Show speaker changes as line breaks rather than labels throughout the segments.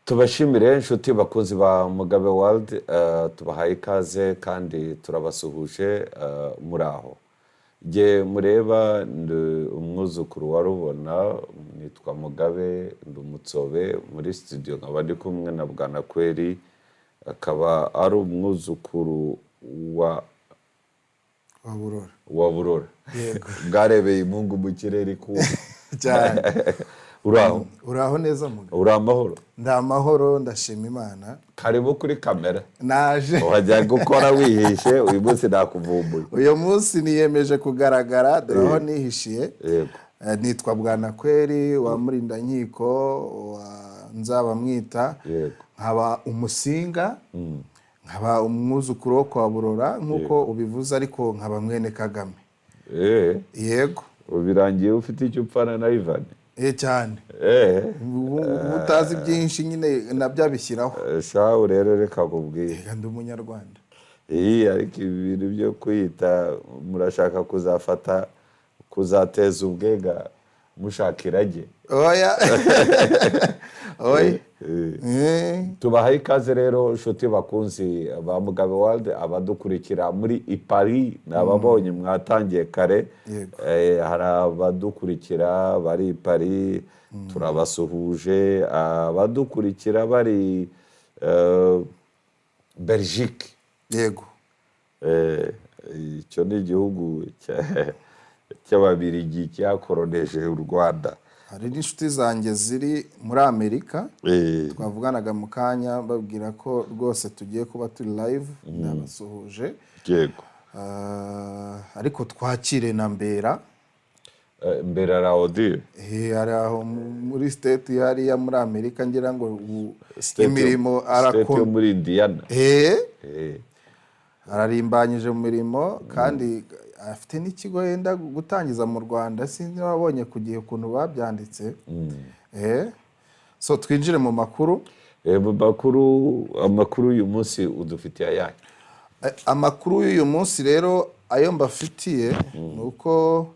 Tubashimire inshuti bakunzi ba Mugabe World, tubahaye ikaze kandi turabasuhuje muri aho. Je mureba umwuzukuru wa Rubona, nitwa Mugabe Ndumutsobe, muri studio nkaba ndi kumwe na Bwanakweli, akaba ari umwuzukuru wa Burora.
Yego.
Bwarebeye imungu mu kirere ku
cyane.
Uraho
neza Mugabe?
uri amahoro?
Ndamahoro, ndashima Imana.
Karibu kuri kamera.
Naje.
Wajya gukora wihishe, uyu munsi nakuvumbuye.
Uyu munsi niyemeje kugaragara, dore aho nihishiye.
Yego.
Nitwa Bwanakweli wa Murindankiko wa Nzabamwita.
Yego.
Nkaba umusinga. Nkaba umwuzukuru wo kwa Burora nkuko ubivuze, ariko nkaba mwene Kagame. Yego.
Ubirangiye ufite icyo upfana na Ivan?
Cyane. Utazi byinshi nyine nabyo abishyiraho.
Sawa rero reka kubwira.
Ndi umunyarwanda.
Ariko ibintu byo kwita murashaka kuzateza ubwega mushakirage.
Oya.
Tubahaye ikaze rero inshuti bakunzi ba Mugabe World, abadukurikira muri Paris nababonye mwatangiye kare. Hari abadukurikira bari Paris, turabasuhuje. Abadukurikira bari Belgique.
Yego.
Icyo ni igihugu cy'Ababiligi cyakoroneje u Rwanda.
Hari n'inshuti zanjye ziri muri Amerika, twavuganaga mu kanya babwira ko rwose tugiye kuba turi live, nabasuhuje.
Yego.
Ariko twakire na Mbera.
Mbera Radio.
Hari aho muri state hariya muri Amerika, ngira ngo imirimo arakora
muri Indiana.
Ararimbanyije mu mirimo kandi afite n'ikigo yenda gutangiza mu Rwanda, sinzi wabonye ku gihe ukuntu babyanditse. So twinjire mu makuru.
Amakuru uyu munsi udufitiye ayahe?
Amakuru y'uyu munsi rero ayo mbafitiye nuko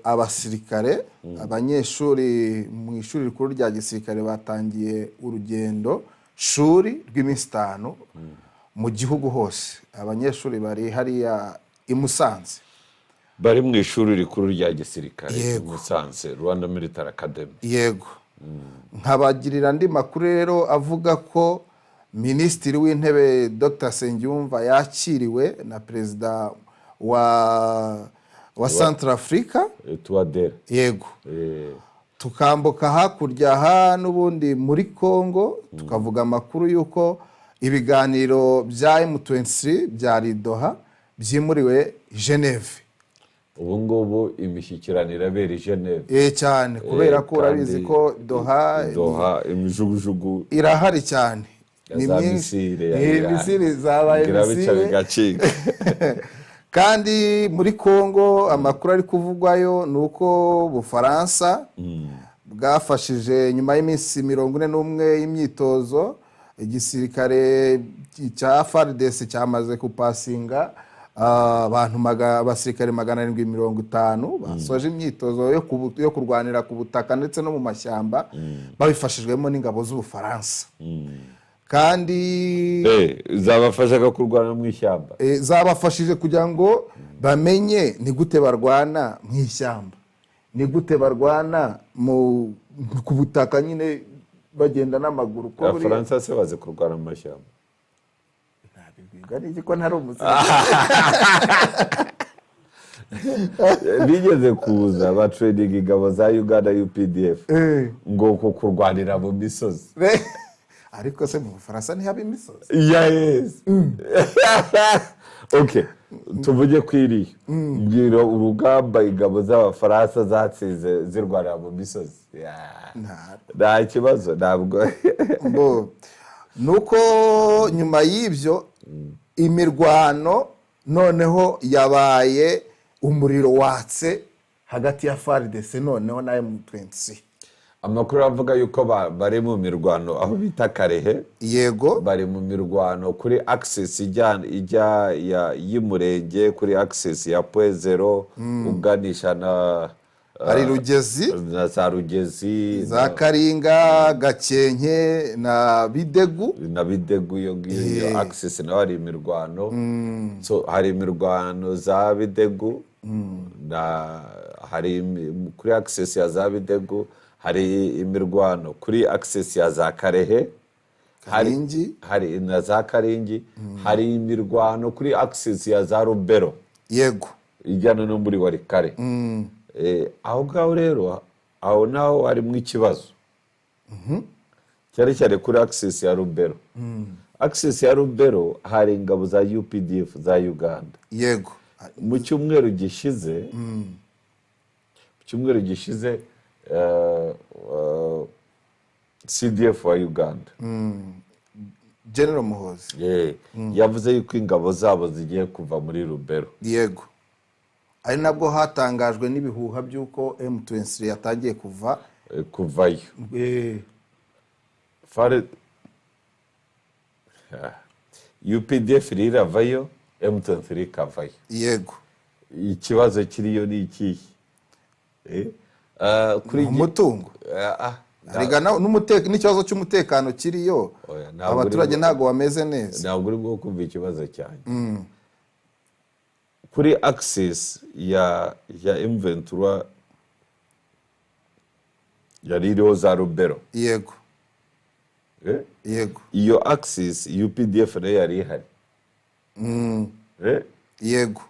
abasirikare, abanyeshuri mu ishuri rikuru rya gisirikare batangiye urugendo shuri rw'iminsi 5 mu gihugu hose. Abanyeshuri bari hariya i Musanze.
Bari mu ishuri rikuru rya gisirikare i Musanze, Rwanda Military Academy.
Yego. Nkabagirira andi makuru rero avuga ko Minisitiri w'Intebe Dr. Sengiyumva yakiriwe na Perezida wa Centrafrica.
Touadera.
Yego. Tukambuka hakurya n'ubundi muri Congo, tukavuga amakuru yuko ibiganiro bya M23 byari Doha byimuriwe Geneve.
Ubu ngubu imishyikirano irabera i Geneve.
Cyane, kubera ko urabizi ko Doha
imijugujugu
irahari cyane.
Ni myinshi.
Misiri zabaye misiri. Kandi muri Congo amakuru ari kuvugwayo nuko Bufaransa bwafashije nyuma y'iminsi 41 y'imyitozo, igisirikare cya FARDC cyamaze kupasinga abasirikare 750 basoje imyitozo yo kurwanira ku butaka ndetse no mu mashyamba, babifashijwemo n'ingabo z'Ubufaransa. Kandi
zabafashaga kurwana mu ishyamba.
Zabafashije kugira ngo bamenye ni gute barwana mu ishyamba, ni gute barwana ku butaka nyine bagenda n'amaguru.
Ko Abafaransa se baze kurwana mu mashyamba?
Ntabwo ko ntari umusirikare.
Bigeze kuza ba trading ingabo za Uganda UPDF ngo kurwanira mu misozi.
Ariko se mu Bufaransa ntihaba imisozi?
Yes. Okay, tuvuge kwiriye. Ngira urugamba ingabo z'Abafaransa zatsinze zirwanira mu misozi. Nta kibazo ntabwo.
Nuko nyuma y'ibyo imirwano noneho yabaye umuriro watse hagati ya FARDC noneho na M23.
amakuru avuga yuko bari mu mirwano aho bita Karehe.
Yego.
Bari mu mirwano kuri access ijya y'umurenge, kuri access ya Pwezero uganisha na
ari Rugezi,
na za Rugezi,
za Karinga, Gakenke na Bidegu.
Iyo access naho hari imirwano. So hari imirwano za Bidegu na hari kuri access ya za Bidegu, hari imirwano kuri access ya za Karehe, hari na za Karingi, hari imirwano kuri access ya za Rubero.
Yego.
Ijyana no muri Warikare. Aho ngaho rero aho naho harimo ikibazo. Cyane kuri access ya Rubero. Access ya Rubero hari ingabo za UPDF za Uganda.
Yego.
Mu cyumweru gishize CDF wa Uganda,
General Muhozi,
yavuze yuko ingabo zabo zigiye kuva muri Rubero.
Yego. Ari nabwo hatangajwe n'ibihuha by'uko M23 yatangiye
kuvayo. UPDF riravayo, M23 kavayo.
Yego.
Ikibazo kiriyo ni ikihe?
Kuri umutungo. Arigana n'ikibazo cy'umutekano kiriyo. Abaturage ntago bameze neza.
Ntabwo uri bwo kumva ikibazo cyane. Kuri access ya M23 yaririho za Rubero.
Yego. Yego.
Iyo access UPDF nayo yari ihari.
Yego.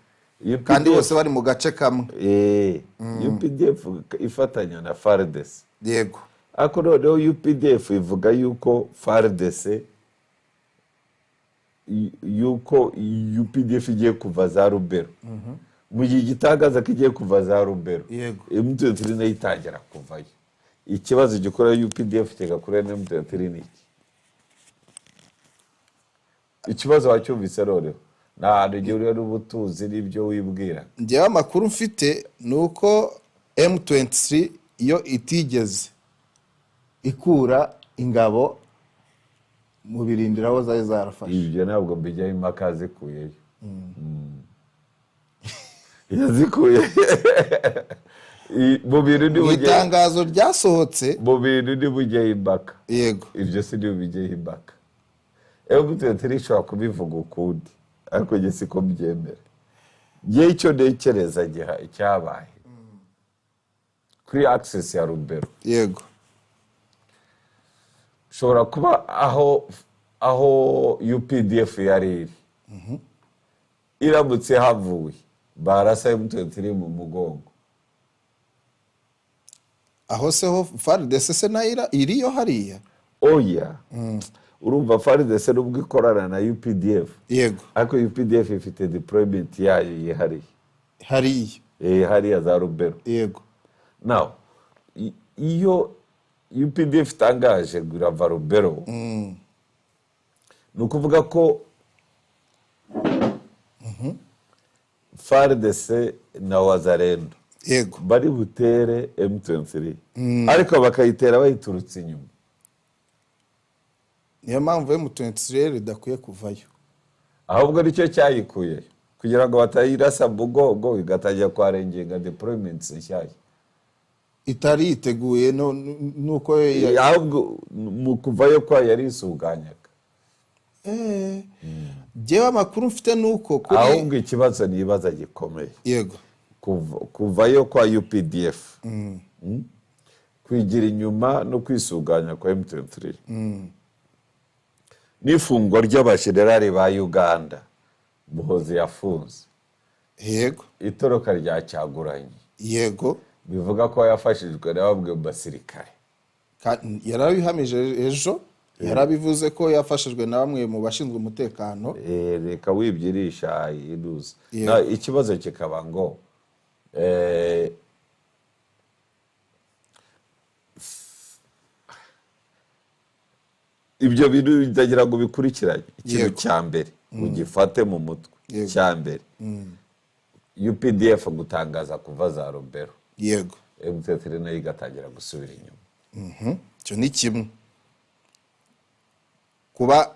Kandi bose bari mu gace kamwe.
UPDF ifatanya na FARDC.
Yego.
Ako noneho UPDF ivuga yuko FARDC yuko UPDF igiye kuva za Rubero. Mu gihe gitangaza ko igiye kuva za Rubero.
Yego.
M23 nayo itangira kuvayo. Ikibazo gikora UPDF kigakora na M23 ni iki? Ikibazo wacyumvise rero nta rugero n'ubutuzi n'ibyo wibwira.
Njyewe amakuru mfite nuko M23 iyo itigeze ikura ingabo mu birindiro aho zari zarafashe.
Ibyo ntabwo mbijyaho impaka zikuyeyo. Yazikuye mu bintu ni
itangazo ryasohotse
mu bintu ni bujyaho impaka.
Yego.
Ibyo si ni bijyaho impaka. M23 ishobora kubivuga ukundi ariko njye siko mbyemera. Njye icyo ntekereza icyabaye kuri access ya Rubero.
Yego.
Shobora kuba aho UPDF yari iri. Iramutse havuye barasa M23 mu mugongo.
Aho se ho FARDC se naira iriyo hariya.
Oya. Urumva FARDC nubwo ikorana na UPDF.
Yego.
Ariko UPDF ifite deployment yayo yihariye.
Hariya.
Hariya za Rubero.
Yego.
Now iyo UPDF itangaje gurava Rubero, nukuvuga ko FARDC na Wazalendo
Yego.
bari butere M23 ariko bakayitera bayiturutse inyuma.
Niyo mpamvu M23 idakwiye kuvayo.
Ahubwo nicyo cyayikuye kugira ngo batayirasa mugongo igatajya kwarengenga deployments nshyashya.
Itari iteguye nuko
ahubwo mu kuvayo kwa yari isuganyaga.
Jewe amakuru mfite nuko kuri
ahubwo ikibazo nibaza gikomeye.
Yego.
Kuvayo kwa UPDF. Kwigira inyuma no kwisuganya kwa M23. N'ifungwa ry'abashenerali ba Uganda Muhozi yafunze.
Yego.
Itoroka rya Cyaguranye.
Yego.
Bivuga ko yafashijwe n'ababwe mu basirikare.
Yarabihamije ejo, yarabivuze ko yafashijwe na bamwe mu bashinzwe umutekano.
Reka wibyirisha iduza. Na ikibazo kikaba ngo ibyo bintu bitagira ngo bikurikiranye. Ikintu cya mbere ugifate mu mutwe. Cya mbere UPDF gutangaza kuva za Rubero
yego
M23 nayo igatangira gusubira inyuma.
icyo ni kimwe. Kuba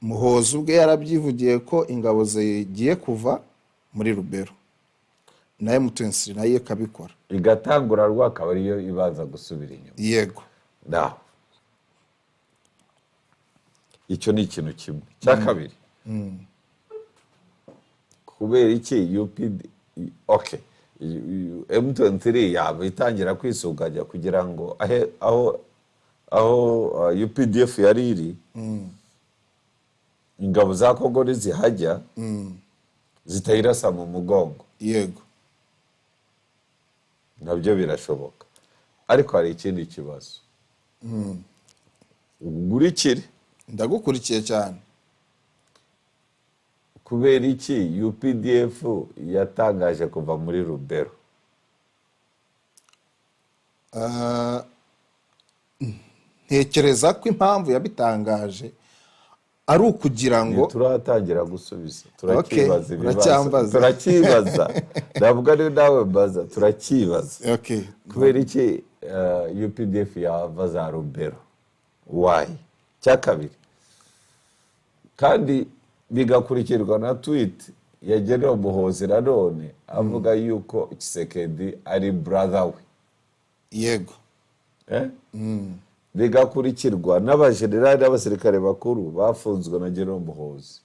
Muhoozi ubwe yarabyivugiye ko ingabo zigiye kuva muri Rubero na M23 nayo ikabikora,
igatangura akaba ariyo ibanza gusubira inyuma.
yego
Naho icyo ni ikintu kimwe. Cya kabiri, kubera iki UPD okay M23 yaba itangira kwisuganya kugira ngo aho UPDF yari iri, ingabo za Kongo nizihajya zitayirasa mu mugongo,
yego
nabyo birashoboka. Ariko hari ikindi kibazo. Ugurikire,
ndagukurikiye cyane.
kubera iki UPDF yatangaje kuva muri Rubero?
Ntekereza ko impamvu yabitangaje ari ukugira ngo
turatangira gusubiza, turakibaza
uracyambaza.
turakibaza ntabwo ari nawe mbaza, turakibaza.
Okay.
Kubera iki UPDF yava za Rubero? Why? Cya kabiri, kandi bigakurikirwa na tweet ya General Muhoozi nanone avuga yuko Tshisekedi ari brother we,
yego
bigakurikirwa n'abajenerali n'abasirikare bakuru bafunzwe na General Muhoozi,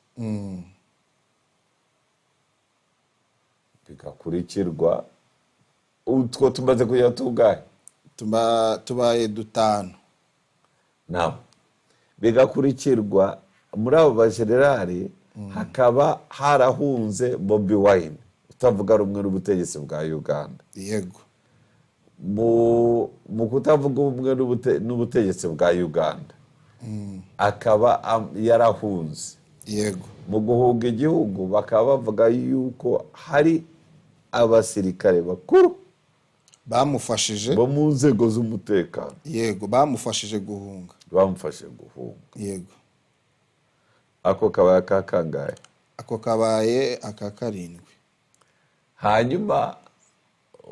bigakurikirwa utwo tumaze kujya tugahe,
tubaye dutanu.
naho bigakurikirwa muri abo bajenerali hakaba harahunze Bobi Wine utavuga rumwe n'ubutegetsi bwa Uganda,
yego
mu kutavuga rumwe n'ubutegetsi bwa Uganda akaba yarahunze,
yego
mu guhunga igihugu bakaba bavuga yuko hari abasirikare bakuru
bamufashije
bo mu nzego z'umutekano,
yego bamufashije guhunga,
bamufashe guhunga.
yego
Ako kabaye akakangaye,
ako kabaye aka karindwi.
hanyuma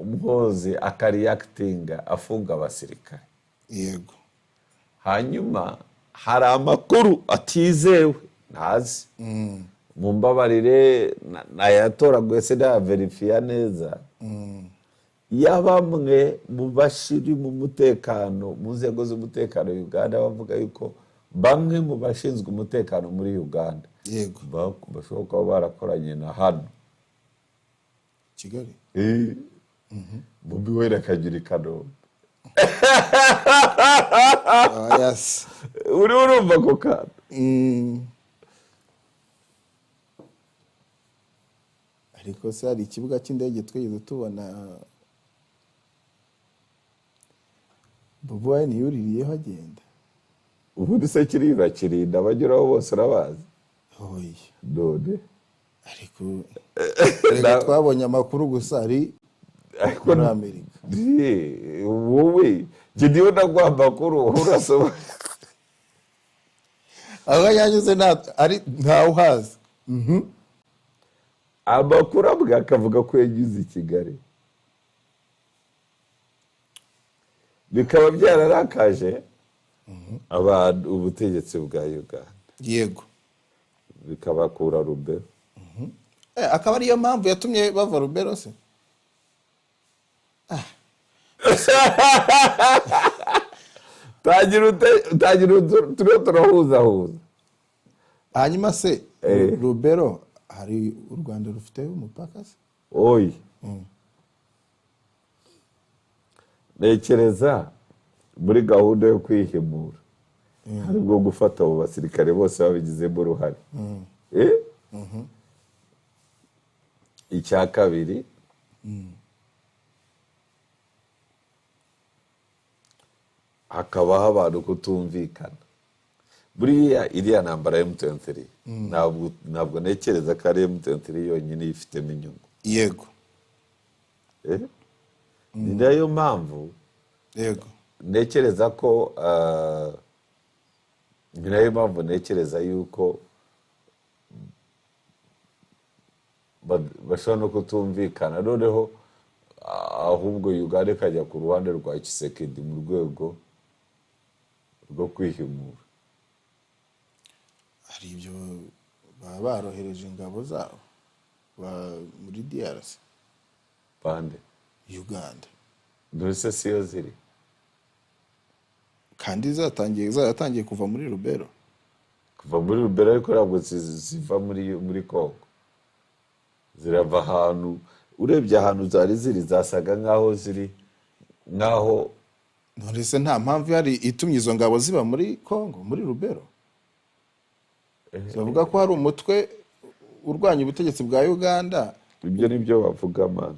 Muhoozi akariyakitinga afunga abasirikare,
yego
hanyuma hari amakuru atizewe ntazi, mumbabarire nayatoraguye sinayaverifiya neza, ya bamwe mu bashiri mu mutekano mu nzego z'umutekano Uganda bavuga yuko bamwe mu bashinzwe umutekano muri Uganda,
yego
bashobora kuba barakoranye na hano
Kigali.
Bobi Wine akagira i Kanombe.
Yes.
Uri urumva ko kantu?
Ariko se hari ikibuga cy'indege twigeze tubona Bobi Wine yuririyeho agenda?
Ubundi se kiriya kirinda abanyuraho bose urabazi?
Oya.
None
Ariko reka twabonye amakuru gusa ari muri Amerika.
Wowe gidiyo naguha amakuru urasoma
aho yanyuze ntawe uhazi.
amakuru amwe akavuga ko yagize i Kigali, bikaba byararakaje abantu ubutegetsi bwa Uganda,
yego
bikabakura Rubero.
akaba ariyo mpamvu yatumye bava Rubero se.
Tagira turahuzahuza.
Hanyuma se Rubero hari u Rwanda rufite umupaka se?
Oyi. Nekereza muri gahunda yo kwihimura harimo gufata abo basirikare bose babigizemo uruhare. Icya kabiri, hakabaho abantu kutumvikana. Buriya iriya ntambara ya M23 ntabwo nekereza ko ari M23 yonyine yifitemo inyungu.
Yego.
Ni nayo mpamvu
yego
nekereza ko ni nayo mpamvu nekereza yuko bashobora no kutumvikana, noneho ahubwo Uganda ikajya ku ruhande rwa Tshisekedi mu rwego rwo kwihimura.
hari ibyo baba barohereje ingabo zabo muri DRC
Bande
Uganda,
ndetse siyo ziri
kandi zaratangiye kuva muri Rubero.
kuva muri Rubero, ariko ntabwo ziva muri Kongo. Zirava ahantu, urebye ahantu zari ziri zasaga nk'aho ziri nk'aho.
None se nta mpamvu yari itumye izo ngabo ziba muri Kongo muri Rubero? Bavuga ko hari umutwe urwanya ubutegetsi bwa Uganda.
Ibyo nibyo bavuga man,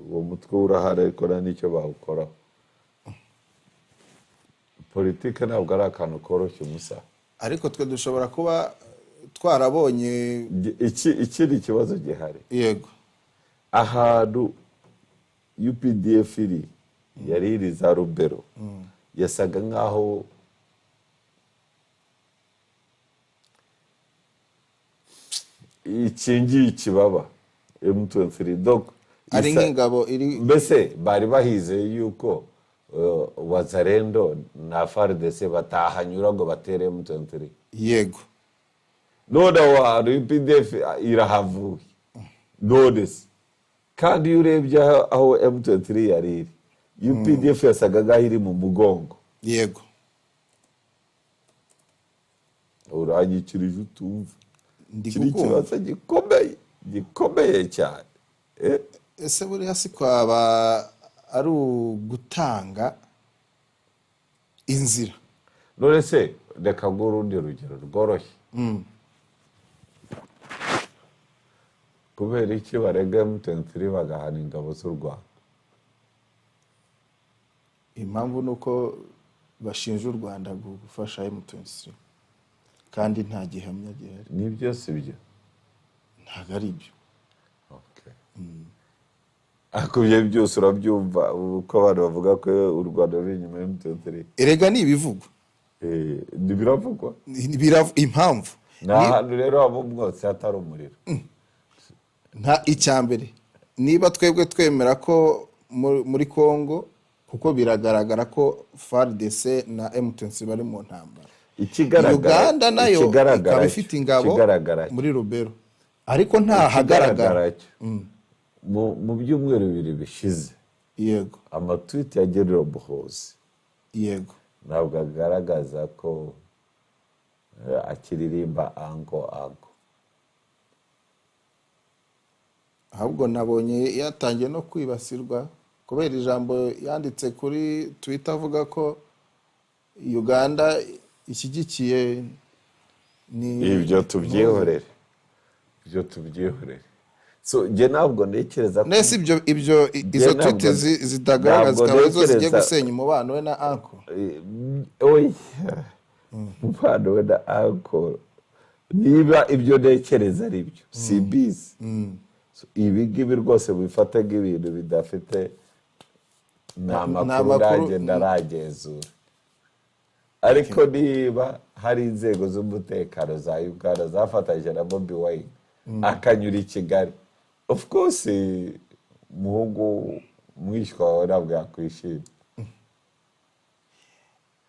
uwo mutwe urahari ariko nta n'icyo bawukoraho. Politike ntabwo ari akantu koroshye umusa.
Ariko twe dushobora kuba twarabonye
ikindi kibazo gihari.
Yego.
Ahantu UPDF yari iri za Rubero yasaga nk'aho ikingiye ikibaba M23 donc
ari nk'ingabo iri,
mbese bari bahizeye yuko Wazalendo na FARDC batahanyura ngo batere M23.
Yego.
none ahantu UPDF irahavuye none kandi iyo urebye aho M23 yari iri, UPDF yasaga nk'aho iri mu mugongo.
Yego.
uranyikirije utumva.
Ndi
kibazo gikomeye cyane.
Ese buriya si kwaba ari ugutanga inzira?
None se reka ngo urundi rugero rworoshye. Kubera iki barega M23 bagahana ingabo z'u Rwanda?
Impamvu nuko bashinja u Rwanda gufasha M23 kandi nta gihamya gihari.
Ni byose ibyo
Ntago ari byo.
Okay. Akubye byose urabyumva uko abantu bavuga ko u Rwanda ruri inyuma ya M23.
Erega ni ibivugwa.
Biravugwa.
Impamvu
Nta hantu rero abo mwose hatari umuriro.
Nta icyambere niba twebwe twemera ko muri Kongo, kuko biragaragara ko FARDC na M23 bari mu ntambara. Uganda nayo ikaba ifite ingabo muri Rubero, ariko nta hagaragara.
Mu byumweru bibiri bishize,
yego,
amatweet ya General Buhozi,
yego,
ntabwo agaragaza ko akiririmba ango.
Ahubwo nabonye yatangiye no kwibasirwa kubera ijambo yanditse kuri Twitter avuga ko Uganda ishyigikiye ni
ibyo tubyihorere. So je ntabwo ntekereza ko
nese ibyo izo tweet zidagaragaza ko zo zigiye gusenya umubano we na Uncle.
Umubano we na Uncle niba ibyo ntekereza ari byo CBs. Ibi ngibi rwose bifataga ibintu bidafite n'amakuru agenda aragenzura. Ariko niba hari inzego z'umutekano za Uganda zafatanyije na Bobi Wine akanyura i Kigali, of course muhungu mwishywa wawe ntabwo yakwishima.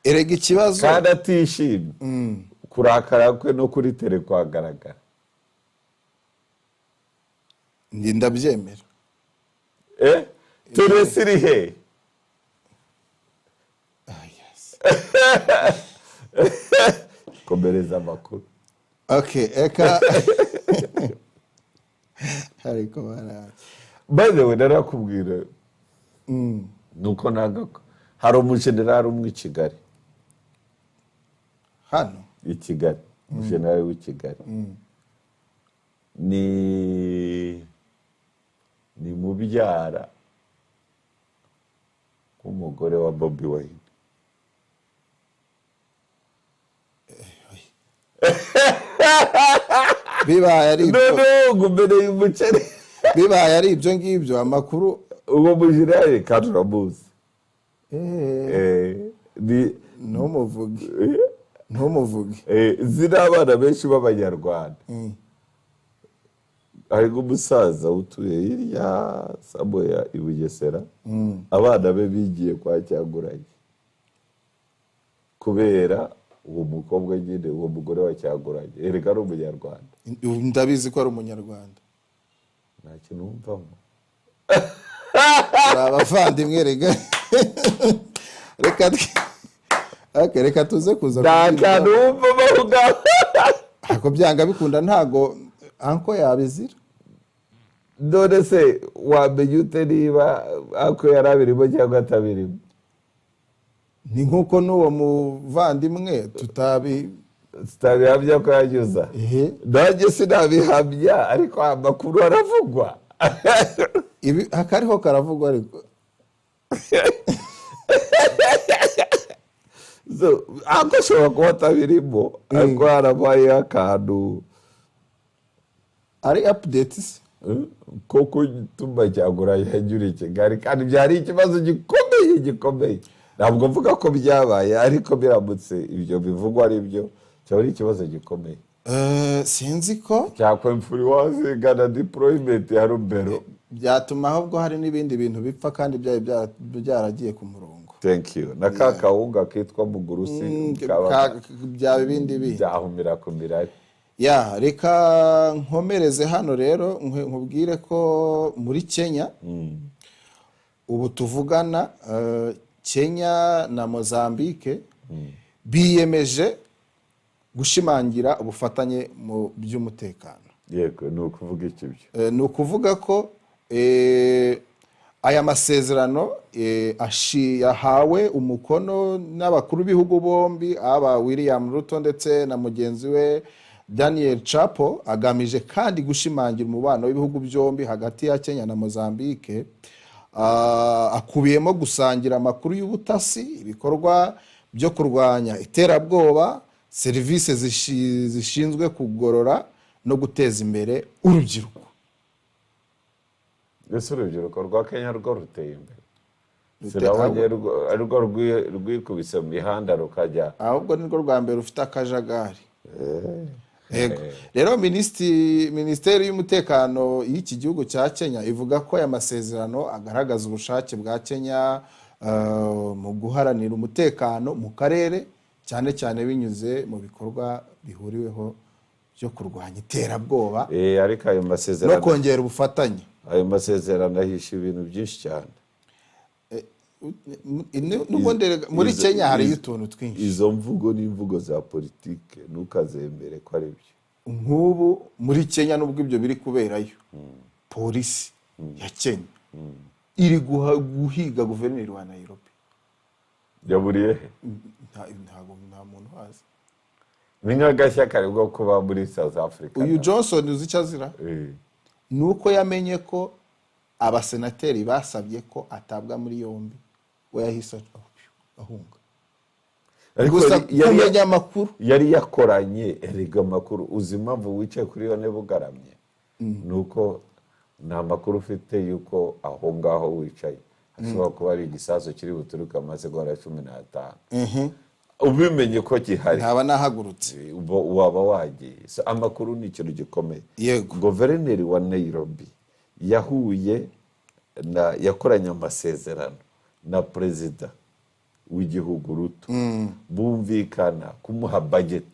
Erega ikibazo
kandi atishimye, kurakara kwe no kuri tele kwagaragara.
Ndi ndabyemera.
Teresi iri he?
Yes.
Komereza amakuru.
Okay, eka hariko bara.
By the way, narakubwira nuko nagako hari umujenerali umwe i Kigali.
Hano
i Kigali, umujenerali w'i Kigali. Ni mubyara k'umugore wa Bobi Wine.
bibaye ari
gumbere y'umuceri.
Bibaye ari ibyo ngibyo amakuru
uwo mujenerali kandi uramuzi.
ntumuvuge.
Zina abana benshi b'Abanyarwanda hari umusaza utuye hirya Samoya i Bugesera, abana be bigiye kwa Cyaguranye kubera uwo mukobwa nyine, uwo mugore wa Cyaguranye erega ari umunyarwanda.
ndabizi ko ari umunyarwanda.
Nta kintu wumvamo.
Abavandimwe rega reka tuze kuza
nta kantu wumvamo
ako byanga bikunda ntago anko yabizira.
none se wamenya ute niba ako yari abirimo cyangwa atabirimo?
Ni nkuko n'uwo muvandimwe
tutabihamya ko yanyuza. nanjye sinabihamya ariko amakuru aravugwa.
ibi akariho karavugwa ariko
ako ashobora kuba atabirimo ariko harabaye akantu
ari updates
ko gutuma Cyaguranye yanyura i Kigali, kandi byari ikibazo gikomeye. Ntabwo mvuga ko byabaye, ariko biramutse ibyo bivugwa ari byo cyaba ari ikibazo gikomeye.
Sinzi ko
cyakora influence gana deployment ya Rubero
byatuma ahubwo hari n'ibindi bintu bipfa kandi byaragiye ku murongo.
Thank you. Na kakawunga kitwa Mugurusi
byaba ibindi
byahumira ku mirari.
Ya reka nkomereze hano rero nkubwire ko muri Kenya ubu tuvugana Kenya na Mozambique biyemeje gushimangira ubufatanye mu by'umutekano.
Yego, ni ukuvuga iki byo?
Ni ukuvuga ko aya masezerano yahawe umukono n'abakuru b'ibihugu bombi, aba William Ruto ndetse na mugenzi we Daniel Chapo, agamije kandi gushimangira umubano w'ibihugu byombi hagati ya Kenya na Mozambique, akubiyemo gusangira amakuru y'ubutasi, ibikorwa byo kurwanya iterabwoba, serivisi zishinzwe kugorora no guteza imbere urubyiruko.
Ese urubyiruko rwa Kenya rwo ruteye imbere? Sirabonye rwo rwikubise mu mihanda rukajya,
ahubwo nirwo rwa mbere rufite akajagari. Rero minisiteri y'umutekano y'iki gihugu cya Kenya ivuga ko aya masezerano agaragaza ubushake bwa Kenya mu guharanira umutekano mu karere, cyane cyane binyuze mu bikorwa bihuriweho byo kurwanya iterabwoba
ariko ayo masezerano
no kongera ubufatanye.
Ayo masezerano ahisha ibintu byinshi cyane.
Muri Kenya hari utuntu twinshi.
Izo mvugo n'imvugo za politike ntukazembere ko ari byo.
Nk'ubu muri Kenya nubwo ibyo biri kuberayo, polisi ya Kenya iri guhiga guverineri wa Nairobi.
Yaburiye he?
Nta muntu wazi.
Ni nk'agashya kari bwo kuba muri South Africa.
Uyu Johnson uzi icyo azira? Nuko yamenye ko abasenateri basabye ko atabwa muri yombi, we yahise ahunga. Gusa kumenya amakuru
yari yakoranye erega amakuru. Uzi impamvu wicaye kuri yo bugaramye? Nuko nta makuru ufite yuko aho ngaho wicaye ashobora kuba ari igisasu kiri buturuka amasegonda 15. Ubimenye ko gihari
ntaba nahagurutse
waba wagiye. Amakuru ni ikintu gikomeye.
Yego.
Guverineri wa Nairobi yakoranye amasezerano na perezida w'igihugu Ruto, bumvikana kumuha budget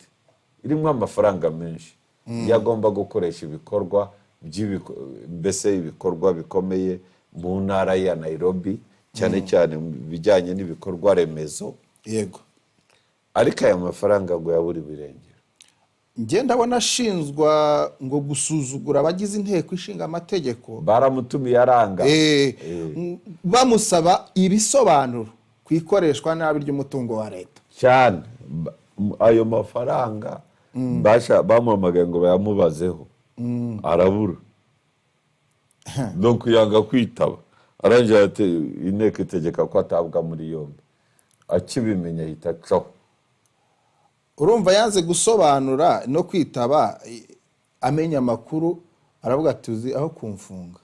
irimo amafaranga menshi yagomba gukoresha ibikorwa mbese ibikorwa bikomeye mu ntara ya Nairobi, cyane cyane bijyanye n'ibikorwa remezo.
Yego.
Ariko aya mafaranga ngo yaburi birengera.
Nge ndabona ashinzwa ngo gusuzugura abagize inteko ishinga amategeko.
Baramutumiye aranga.
Bamusaba ibisobanuro ku ikoreshwa nabi ry'umutungo wa leta.
Cyane ayo mafaranga bamuhamagaye ngo bayamubazeho, arabura. Donc yanga kwitaba, arangije ati inteko itegeka ko atabwa muri yombi. Akibimenya ahita acaho.
Urumva yanze gusobanura no kwitaba, amenya amakuru, aravuga ati uzi aho kumfunga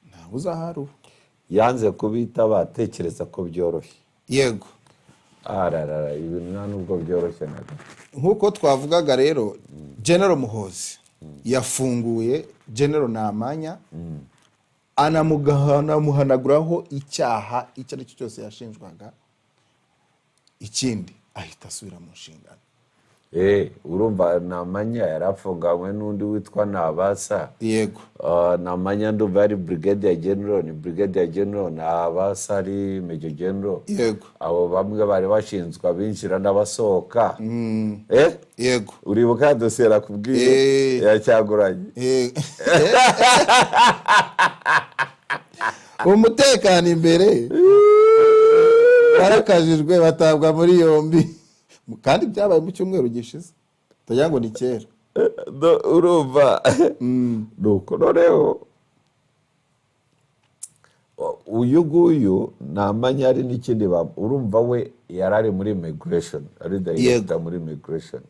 ntabwo uzaharu.
Yanze kubitaba atekereza ko byoroshye.
Yego.
Ibintu nta nubwo byoroshye naga.
Nkuko twavugaga rero, General Muhozi yafunguye General Namanya anamuhanaguraho icyaha icyo ari cyo cyose yashinjwaga, ikindi ahita asubira mu nshingano.
urumva Namanya yarafunganywe n'undi witwa Nabasa.
Yego.
Namanya ndumva ari Brigadier General, ni Brigadier General, Nabasa ari Major General.
Yego.
Abo bamwe bari bashinzwe abinjira n'abasohoka.
Yego.
Uribuka dosiye nakubwiye ya Cyaguranye.
Umutekano imbere barakajijwe batabwa muri yombi, kandi byabaye mu cyumweru gishize, tugira ngo ni kera.
Urumva nuko noneho uyu nguyu Namanya ari n'ikindi urumva we yarari muri immigration, ari director muri immigration.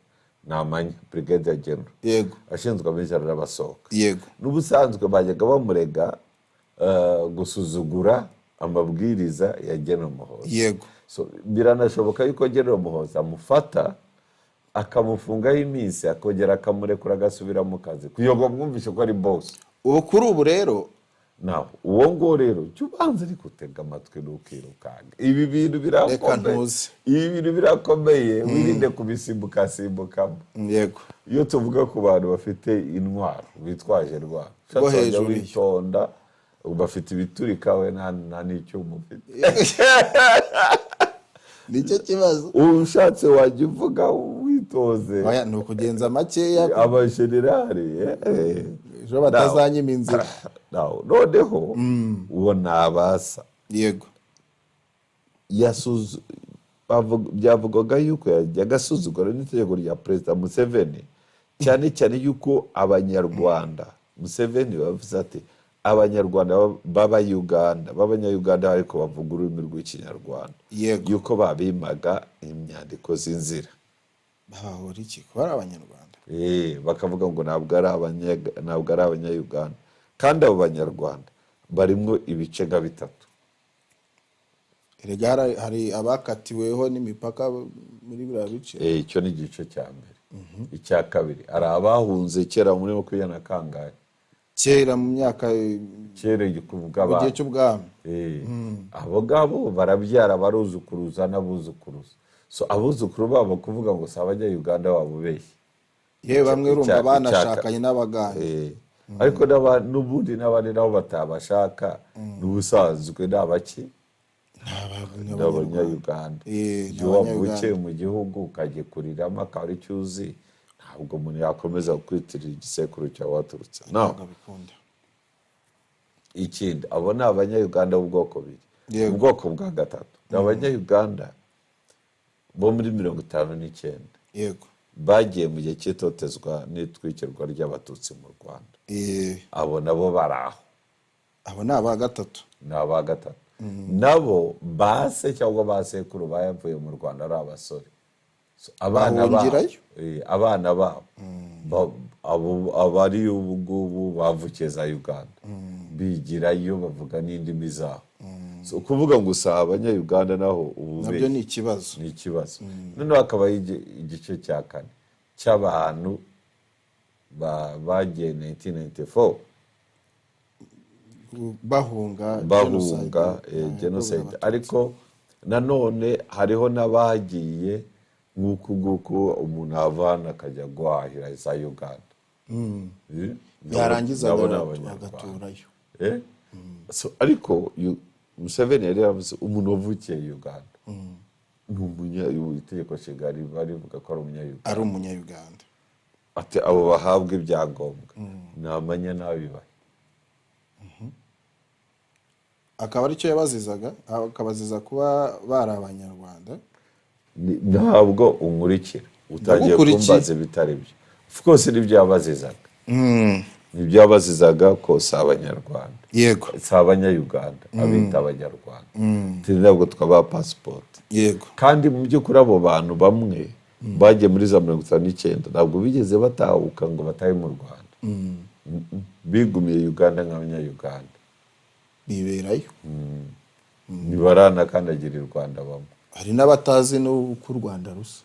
Namanya Brigadier General.
Yego.
Ashinzwe abinjira n'abasohoka.
Yego.
N'ubusanzwe bajyaga bamurega gusuzugura amabwiriza ya General Muhoozi.
Yego.
So biranashoboka yuko General Muhoozi amufata akamufungaho iminsi akongera akamurekura agasubira mu kazi kugira ngo mwumvishe ko ari boss.
Ubu kuri ubu rero
naho uwo ngo rero cyubanze ari gutega amatwi n'ukirukanga. Ibi bintu birakomeye. Ibi bintu birakomeye, wirinde kubisimbuka simbukamo.
Yego.
Iyo tuvuga ku bantu bafite intwaro bitwaje rwabo,
bo hejuru
witonda, bafite ibiturika we nta n'icyo umufite.
Nicyo kibazo.
Ushatse wajya uvuga witoze.
Oya ni ukugenza makeya
abajenerali
ejo batazanyima inzira.
Noneho uwo Nabasa.
Yego.
Byavugwaga yuko yajyaga asuzugura n'itegeko rya Perezida Museveni, cyane cyane yuko Abanyarwanda, Museveni bavuze ati Abanyarwanda b'Abanya-Uganda ariko bavuga ururimi rw'Ikinyarwanda, yuko babimaga imyandiko z'inzira.
Bahora iki ko ari Abanyarwanda?
Bakavuga ngo ntabwo ari Abanya-Uganda, kandi abo Banyarwanda barimwo ibice nka bitatu.
Erega hari abakatiweho n'imipaka muri biriya bice.
Icyo ni igice cya mbere. Icya kabiri ari abahunze kera muri 20 na kangahe,
kera mu myaka
kera kuvuga
mu gihe cy'ubwami.
Abo ngabo barabyara baruzukuruza n'abuzukuruza. So abuzukuru babo kuvuga ngo si Abanya-Uganda wabo beshye.
Bamwe urumva banashakanye n'abaganda.
Ariko n'ubundi n'abandi nabo batabashaka n'ubusanzwe n'abaki n'Abanya-Uganda. Iyo wavukiye mu gihugu ukagikuriramo akaba ari cyuzi, ntabwo umuntu yakomeza kwitirira igisekuru cyawe waturutse. Ikindi abo ni Abanya-Uganda b'ubwoko bubiri. Ubwoko bwa gatatu ni Abanya-Uganda bo muri 59.
Yego.
Bagiye mu gihe cy'itotezwa n'itwikirwa ry'Abatutsi mu Rwanda. Abo nabo baraho.
Abo ni aba gatatu.
Ni aba gatatu. Nabo base cyangwa basekuru bayavuye mu Rwanda ari abasore. Abana babo abari ubu bavukiye za Uganda, bigirayo bavuga n'indimi zabo. So kuvuga ngo usaba Abanya-Uganda naho ubu
nabyo ni ikibazo.
Ni ikibazo. Noneho hakaba igice cya kane cy'abantu bagiye 1994 bahunga genocide. Ariko nanone hariho n'abagiye nk'uku umuntu avana akajya guhahira za Uganda.
Yarangiza agaturayo.
So ariko Museveni yari yavuze umuntu wavukiye Uganda itegeko nshinga barivuga ko ari Umunya-Uganda. Ati abo bahabwa ibyangombwa Namanya nabibaye.
Akaba aricyo yabazizaga, akabaziza kuba bari Abanyarwanda.
Ntabwo unkurikira utangiye kumbaza bitari byo. Of course nibyo yabazizaga. Nibyo yabazizaga ko si Abanyarwanda.
Yego.
Si Abanya-Uganda, abita Abanyarwanda. Ntabwo twaba passport.
Yego.
Kandi mu by'ukuri abo bantu bamwe bagiye muri za 59 ntabwo bigeze batahuka ngo batahe mu Rwanda. Bigumiye Uganda nk'Abanya-Uganda.
Biberayo.
Nibarana kandagira u Rwanda bamwe.
Hari n'abatazi n'uko u Rwanda rusa.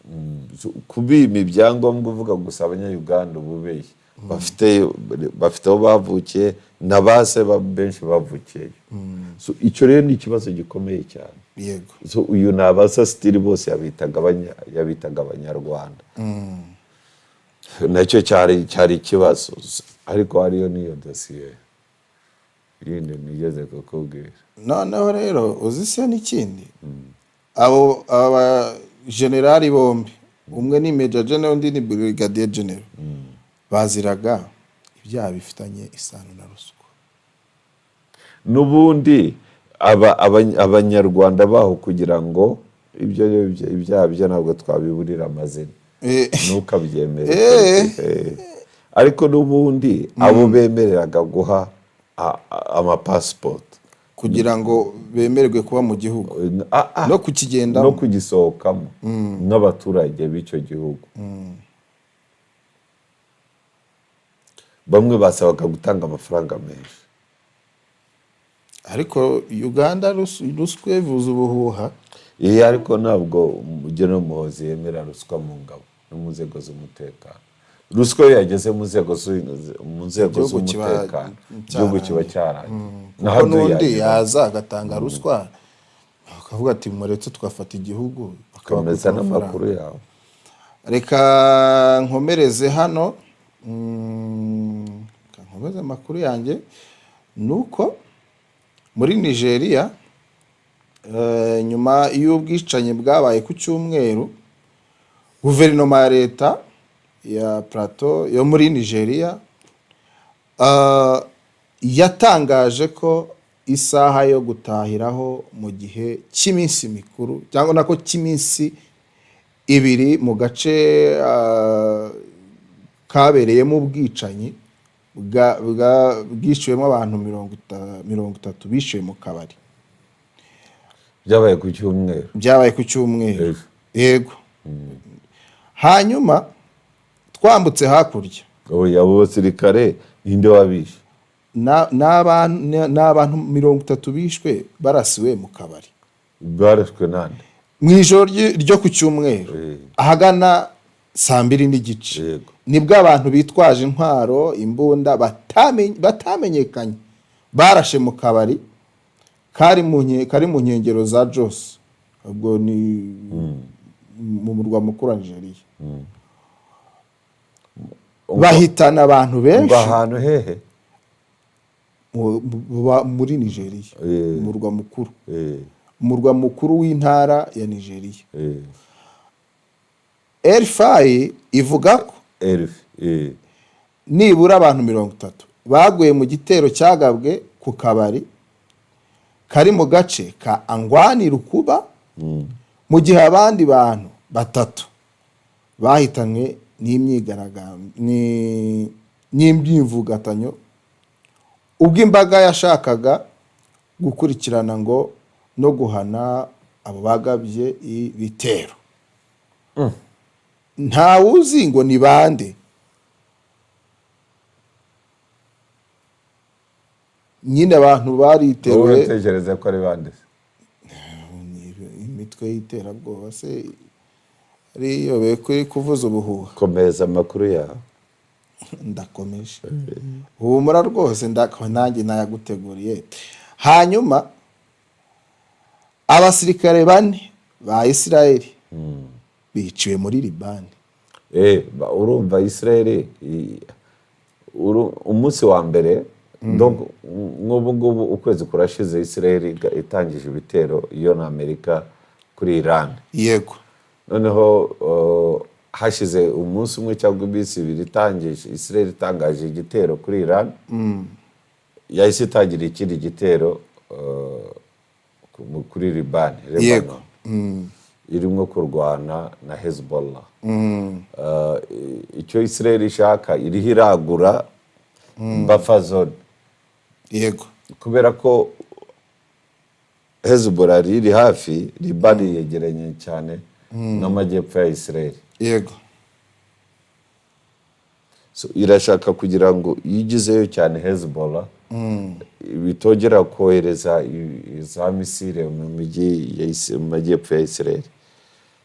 Kubima ibyangombwa uvuga gusa Abanya-Uganda ububeshye. bafite aho bavukiye na base benshi bavukiye. So icyo rero ni ikibazo gikomeye cyane.
Yego.
So uyu ni abasasitiri bose yabitaga abanyarwanda. Nacyo cyari ikibazo, ariko hariyo niyo dosiye yindi nigeze kukubwira.
Noneho rero uzi se n'ikindi, aba generali bombi, umwe ni Major General undi ni Brigadier General, baziraga ibyaha bifitanye isano na ruswa.
N'ubundi abanyarwanda baho kugira ngo ibyaha byo ntabwo twabiburira amazina, ntukabyemere. Ariko n'ubundi abo bemereraga guha amapasipoti
kugira ngo bemererwe kuba mu gihugu no kukigendamo
no kugisohokamo n'abaturage b'icyo gihugu. Bamwe basabaga gutanga amafaranga menshi.
Ariko Uganda ruswa ivuza ubuhuha.
Ariko ntabwo General Muhoozi yemera ruswa mu ngabo no mu nzego z'umutekano. Ruswa yageze mu nzego z'umutekano, igihugu kiba cyarangiye.
Naho n'undi yaza agatanga ruswa akavuga ati muretse twafata igihugu,
bakameza n'amakuru yawe.
Reka nkomereze hano, nkomeze amakuru yanjye. Nuko muri Nigeria, nyuma y'ubwicanyi bwabaye ku cyumweru, guverinoma ya leta ya Plateau yo muri Nigeria yatangaje ko isaha yo gutahiraho mu gihe cy'iminsi mikuru cyangwa nako cy'iminsi ibiri mu gace kabereyemo ubwicanyi bwishyuwemo abantu 30 bishyuwe mu kabari.
Byabaye ku cyumweru. Yego.
Hanyuma twambutse hakurya.
Abo basirikare ninde wabishe?
N'abantu 30 bishwe barasiwe mu kabari.
Barashwe nande?
Mu ijoro ryo ku cyumweru ahagana 2:30 nibwo abantu bitwaje intwaro, imbunda batamenyekanye barashe mu kabari kari mu nkengero za Jos, ubwo ni mu murwa mukuru wa Nigeria. Bahitana abantu benshi.
Ahantu hehe?
Muri Nigeria, umurwa mukuru w'intara ya Nigeria. RFI ivuga ko nibura abantu 30 baguye mu gitero cyagabwe ku kabari kari mu gace ka Angwani Rukuba, mu gihe abandi bantu 3 bahitanywe n'imyivugatanyo ubwo imbaga yashakaga gukurikirana ngo no guhana abo bagabye ibitero. Nta wuzi ngo ni bande. Nyine abantu baritewe.
Utekereza ko ari bande?
Imitwe y'iterabwoba se ariyo bekuri kuvuza ubuhuha.
Komeza amakuru yawe.
Ndakomeje. Humura rwose nanjye nayaguteguriye. Hanyuma abasirikare 4 ba Israeli biciwe muri Libani.
Urumva Israeli umunsi wa mbere nk'ubu ukwezi kurashize Israeli itangije ibitero iyo na Amerika kuri Iran.
Yego.
Noneho hashize umunsi umwe cyangwa iminsi 2 itangije Israeli itangaje igitero kuri Iran. Yahise itangira ikindi gitero kuri Libani.
Yego.
Irimo kurwana na Hezbollah. Icyo Israeli ishaka iriho iragura buffer zone.
Yego.
Kubera ko Hezbollah iri hafi, Libani yegeranye cyane n'amajyepfo ya Israeli.
Yego.
So irashaka kugira ngo yigizeyo cyane Hezbollah bitogera kohereza za misile mu majyepfo ya Israeli.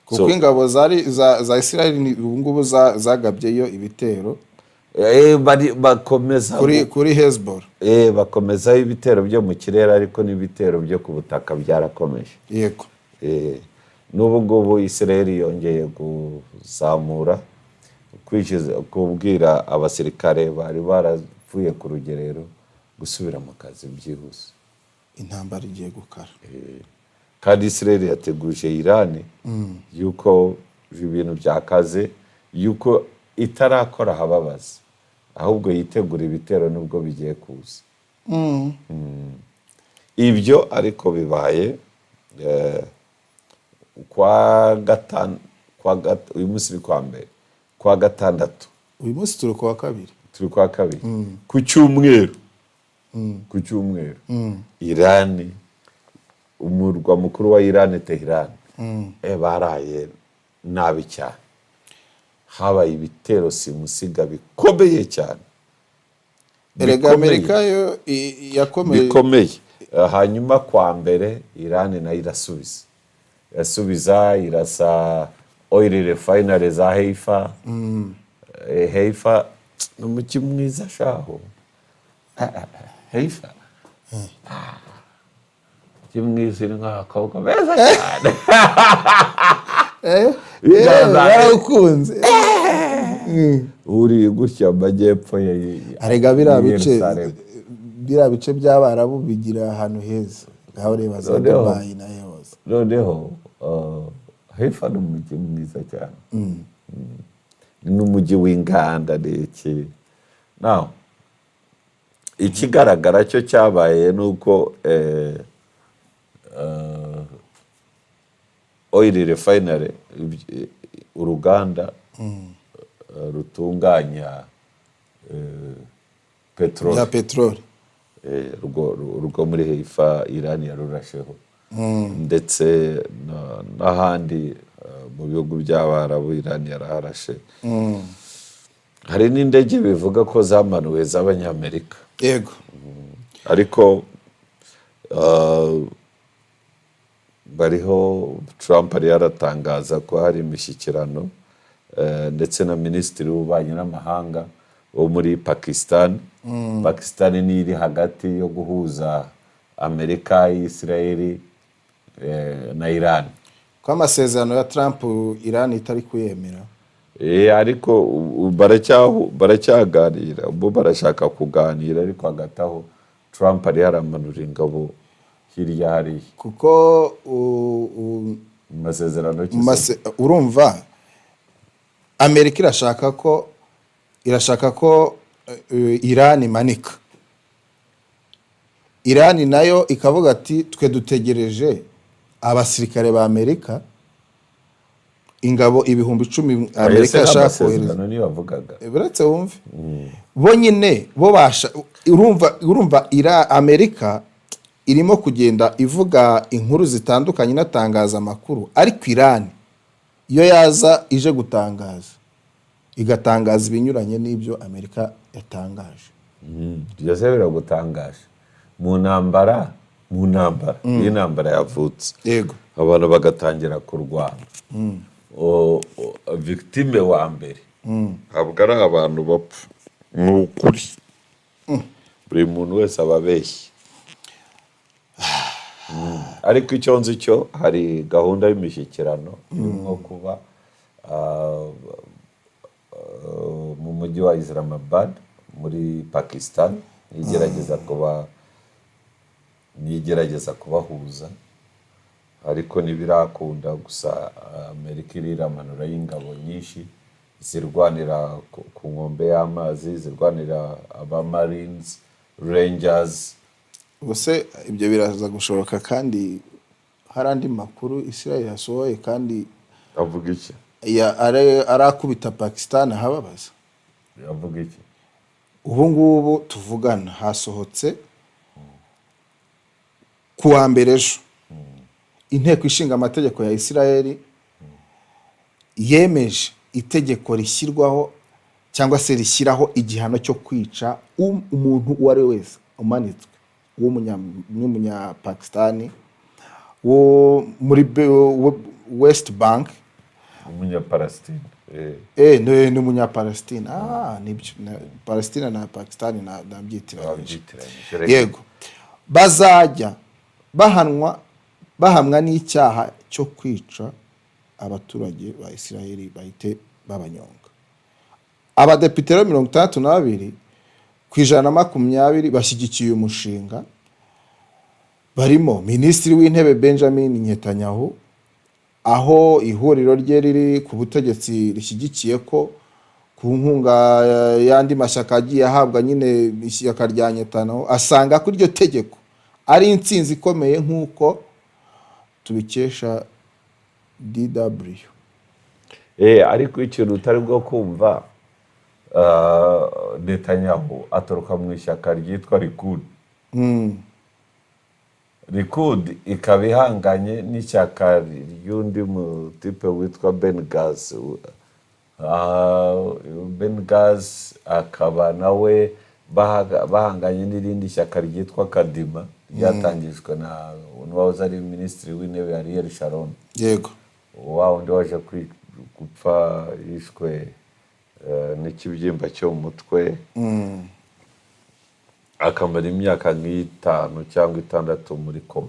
Kuko ingabo za Israeli ubu ngubu zagabyeyo ibitero
bakomeza
kuri Hezbollah.
bakomezaho ibitero byo mu kirere ariko n'ibitero byo ku butaka byarakomeje.
Yego.
N'ubu ngubu Israel yongeye kuzamura kubwira abasirikare bari baravuye ku rugerero gusubira mu kazi byihuse.
Intambara igiye gukara.
Kandi Israel yateguje Iran yuko ibintu byakaze, yuko itarakora hababaza, ahubwo yitegura ibitero nubwo bigiye kuza. Ibyo ariko bibaye uyu munsi uri kwa mbere, kwa gatandatu,
uyu munsi turi kwa kabiri,
ku cyumweru, Iran, umurwa mukuru wa Iran Tehran, baraye nabi cyane, habaye ibitero simusiga bikomeye cyane.
Erega Amerika yo yakomeye
bikomeye. Hanyuma kwa mbere Iran nayo irasubiza irasa oil refinery za Haifa. Haifa n'umuki mwiza shaho. Haifa kimwiza nk'akobwa beza cyane.
Barakunze.
Uri gutya amajyepfo ya
arega biriya bice by'Abarabu bigira ahantu heza, ngaho reba za Dubai na yose.
Noneho Haifa ni umujyi mwiza cyane, n'umujyi w'inganda n'iki. Now ikigaragara cyo cyabaye nuko oil refinery, uruganda rutunganya petroli, urwo muri Haifa Iran yarurasheho, ndetse n'ahandi mu bihugu by'Abarabu Iran yaraharashe. Hari n'indege bivuga ko zamanuwe z'Abanyamerika.
Yego.
Ariko bariho Trump yari yaratangaza ko hari imishyikirano ndetse na Minisitiri w'Ububanyi n'Amahanga wo muri Pakistan. Pakistan ni iri hagati yo guhuza Amerika, Israel na Iran.
Ko amasezerano ya Trump Iran itari kuyemera.
Ariko baracyaganira, bo barashaka kuganira, ariko hagataho Trump ari yaramanura ingabo hirya hari.
Kuko
amasezerano
urumva Amerika irashaka ko Iran imanika. Iran nayo ikavuga ati twe dutegereje abasirikare ba Amerika, ingabo 10,000 Amerika yashaka kohereza. Biretse wumve bo nyine bo basha, urumva Amerika irimo kugenda ivuga inkuru zitandukanye inatangaza amakuru, ariko Iran iyo yaza ije gutangaza igatangaza ibinyuranye n'ibyo Amerika yatangaje.
Byose biragutangaje mu ntambara y'intambara yavutse.
Yego.
Abantu bagatangira kurwana. Victime wa mbere ntabwo ari abantu bapfa, ni ukuri. Buri muntu wese ababeshye. Ariko icyo nzi cyo hari gahunda y'imishyikirano irimo kuba mu mujyi wa Islamabad muri Pakistan, nigerageza kubahuza, ariko ntibirakunda. Gusa Amerika iramanura y'ingabo nyinshi zirwanira ku nkombe y'amazi, zirwanira aba Marines, Rangers.
Ubuse ibyo biraza gushoboka, kandi hari andi makuru Israel yasohoye kandi
avuga iki?
arakubita Pakistan hababaza.
Avuga iki?
Ubu ngubu tuvugana hasohotse kuwa mbere ejo inteko ishinga amategeko ya Israel yemeje itegeko rishyirwaho cyangwa se rishyiraho igihano cyo kwica umuntu uwo ari wese umanitswe w'umunya Pakistan wo muri West Bank
umunyapalestine
ni umunyapalestine. Nibyo, Palestine na Pakistan nabyitiranyije. Yego, bazajya bahamwa n'icyaha cyo kwica abaturage ba Isiraheli bahite babanyonga. Abadepite 62 ku 120 bashyigikiye umushinga, barimo Minisitiri w'Intebe Benjamin Netanyahu, aho ihuriro rye riri ku butegetsi rishyigikiye ko ku nkunga y'andi mashyaka agiye ahabwa nyine ishyaka rya Netanyahu, asanga ko iryo tegeko ari intsinzi ikomeye nk'uko tubikesha DW.
Ariko ikintu utari bwo kumva, Netanyahu atoroka mu ishyaka ryitwa Likud. Likud ikaba ihanganye n'ishyaka ry'undi mutipe witwa Ben Gaz. Ben Gaz akaba nawe bahanganye n'irindi shyaka ryitwa Kadima ryatangijwe na uwahoze ari minisitiri w'intebe Ariel Sharon.
Yego,
wa undi waje gupfa yishwe n'ikibyimba cyo mu mutwe, akamara imyaka nk'itanu cyangwa 6 muri koma.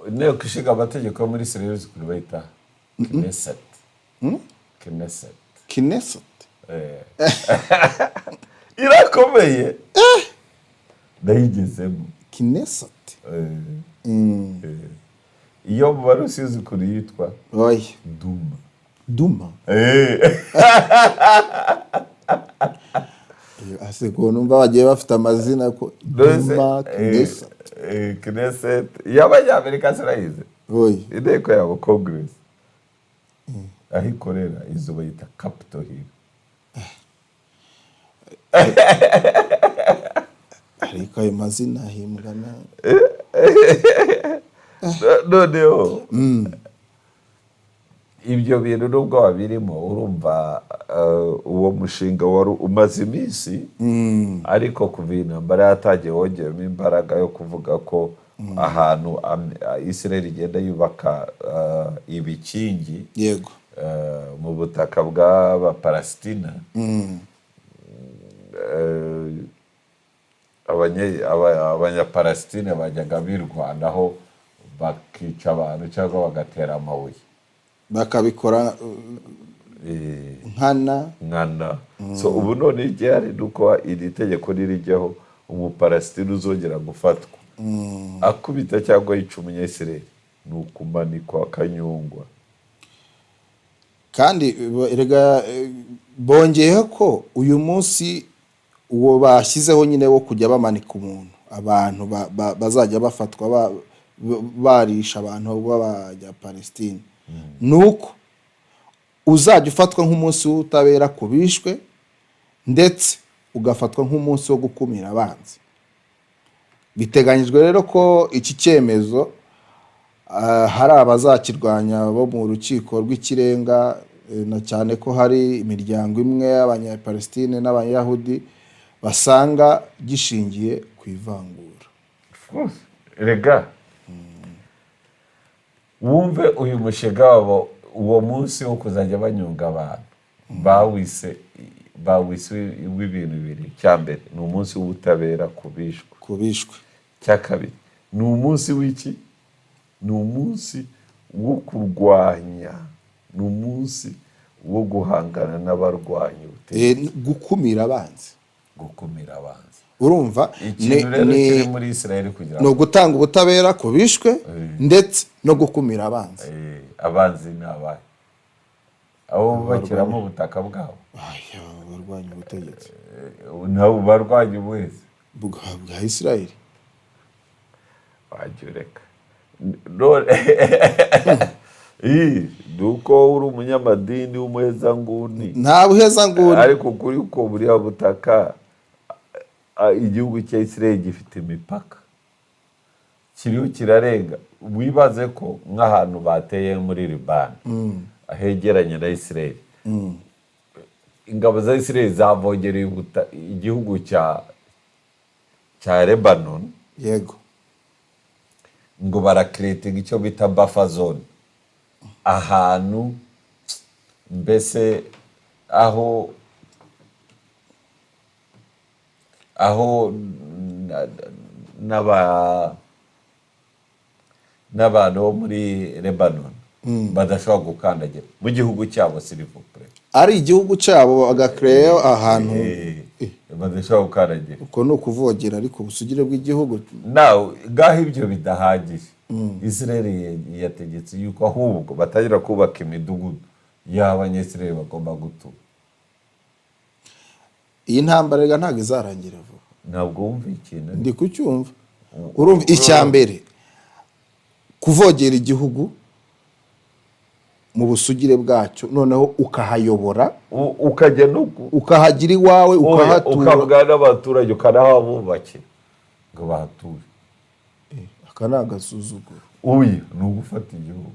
Inteko ishinga amategeko muri Israel kuri bayita Knesset.
Knesset
irakomeye, ndayigezemo
Knesset.
Iyo mu Barusizi kuri yitwa Duma.
Aseko numva bagiye bafite amazina ko Duma,
Knesset y'Abanyamerika sirayize. Inteko yabo Congress aho ikorera izo bayita Capitol Hill.
Ariko ayo mazina himbwana
noneho ibyo bintu nubwo wabirimo, urumva uwo mushinga wari umaze iminsi, ariko kuva intambara yatangiye wongeyemo imbaraga yo kuvuga ko ahantu Israel igenda yubaka ibikingi
yego
mu butaka bw'Abapalestina, abanyapalestine bajyaga birwanaho bakica abantu cyangwa bagatera amabuye,
bakabikora nkana.
So ubu none igihari nuko iri tegeko ririjyaho umupalestine uzongera gufatwa akubita cyangwa yica umunyesireri ni ukumanikwa akanyungwa.
Kandi erega bongeyeho ko uyu munsi uwo bashyizeho nyine wo kujya bamanika umuntu, abantu bazajya bafatwa barisha abantu b'Abanyapalestine, nuko uzajya ufatwa nk'umunsi w'ubutabera ku bishwe, ndetse ugafatwa nk'umunsi wo gukumira abanzi. Biteganyijwe rero ko iki cyemezo hari abazakirwanya bo mu rukiko rw'ikirenga, na cyane ko hari imiryango imwe y'Abanyapalestine n'Abayahudi basanga gishingiye ku ivangura.
Rega wumve uyu mushinga wabo uwo munsi wo kuzajya banyunga abantu bawise w'ibintu bibiri. Cyambere ni umunsi w'ubutabera kubishwe. Cyakabiri ni umunsi w'iki? Ni umunsi wo kurwanya, ni umunsi wo guhangana n'abarwanya ubutegetsi,
gukumira abanzi.
Urumva ikintu rero kiri muri Israel kugira
no gutanga ubutabera ku bishwe ndetse no gukumira abanzi.
Abanzi ni abahe? Abo bakiramo ubutaka bwabo,
barwanya ubutegetsi,
nabo barwanya ubuhezi
bwa Israel.
Wajureka duko uri umunyamadini w'umuhezanguni,
nta buhezanguni,
ariko kuri uko buriya butaka igihugu cya Israel gifite imipaka, kiriho kirarenga. Wibaze ko nk'ahantu bateye muri Libani ahegeranye na Israel, ingabo za Israel zavongereye igihugu cya Lebanon.
Yego,
ngo barakreatinga icyo bita buffer zone, ahantu mbese aho n'abantu bo muri Lebanon badashobora gukandagira mu gihugu cyabo, s'il-vous-plaît,
ari igihugu cyabo agakereyo ahantu
badashobora gukandagira.
uko ni ukuvogera ariko ubusugire bw'igihugu.
nawe ngaho ibyo bidahagije, Israel yategetse yuko ahubwo batangira kubaka imidugudu y'abanyesirayeli bagomba gutura.
iyi ntambara rega ntabwo izarangira vuba.
Ntabwo wumva ikintu
ndi kucyumva. urumva icya mbere kuvogera igihugu mu busugire bwacyo, noneho ukahayobora,
ukajya no
ukahagira iwawe, ukahatura,
ukabwira n'abaturage, ukanahabubakira ngo bahature.
aka ni agasuzuguro.
uyu ni ugufata igihugu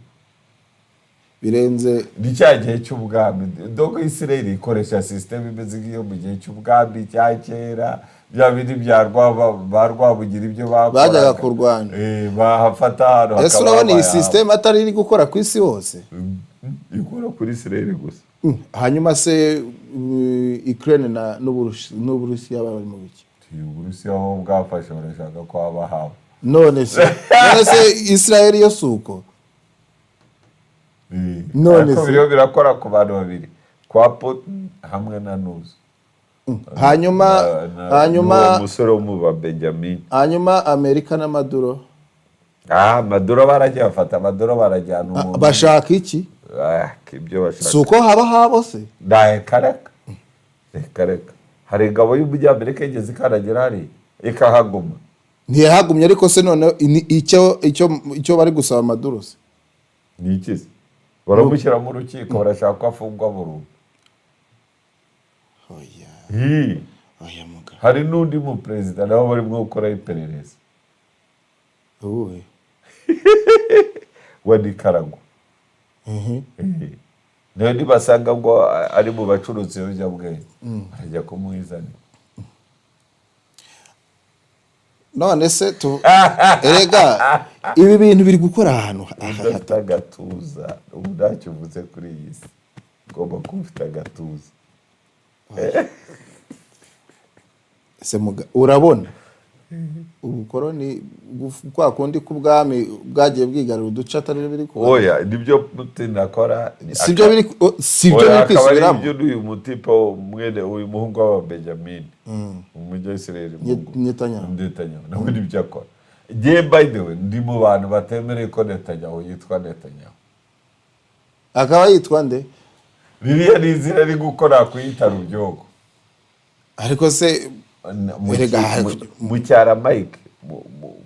birenze.
ni cya gihe cy'ubwami. Dogo Israel ikoresha system imeze nk'iyo mu gihe cy'ubwami cya kera, bya bindi bya Rwabugira ibyo
bajyaga kurwanya,
bahafata ahantu.
ese urabona iyi system atari iri gukora ku isi hose,
ikora kuri Israel gusa.
hanyuma se Ukraine n'Uburusiya bari mu biki?
Uburusiya ho bwafashe, barashaka ko haba haba.
none se Israel yo suko. none se
biriho birakora ku bantu babiri, kwa Putin hamwe na Nuzi.
hanyuma
umusore wo mu ba Benjamin.
hanyuma Amerika na Maduro.
Maduro barajya bafata, Maduro barajyana umuntu.
bashaka iki?
Ibyo bashaka
si uko haba habo se.
Kareka hari ingabo y'Umunyamerika igeze ikaragira hari ikahaguma.
ntiyahagumye, ariko se none icyo bari gusaba Maduro se
ni iki? Baramushyira mu rukiko, barashaka ko afungwa burundu. hari n'undi mu perezida nabo barimo gukora iperereza wa Nicaragua. nayo nibasanga ngo ari mu bacuruzi b'ibiyobyabwenge barajya kumuhizanira.
none se erega ibi bintu biri gukora ahantu
udafite agatuza, ubu ntacyo uvuze kuri iyi si, ugomba kuba ufite agatuza.
urabona ubukoroni kwa kundi k'ubwami bwagiye bwigarura uduce atari biri kuba.
oya nibyo Putin akora,
sibyo biri kwisubiramo.
ibyo n'uyu mutipe mwene uyu muhungu wa Benjamin umujyi wa Israel
Netanyahu
nawe nibyo akora. by the way ndi mu bantu batemereye ko Netanyahu yitwa Netanyahu.
akaba yitwa nde?
Ririya ni izina ari gukora kuyita Rubyogo.
ariko se
mu cyara Mike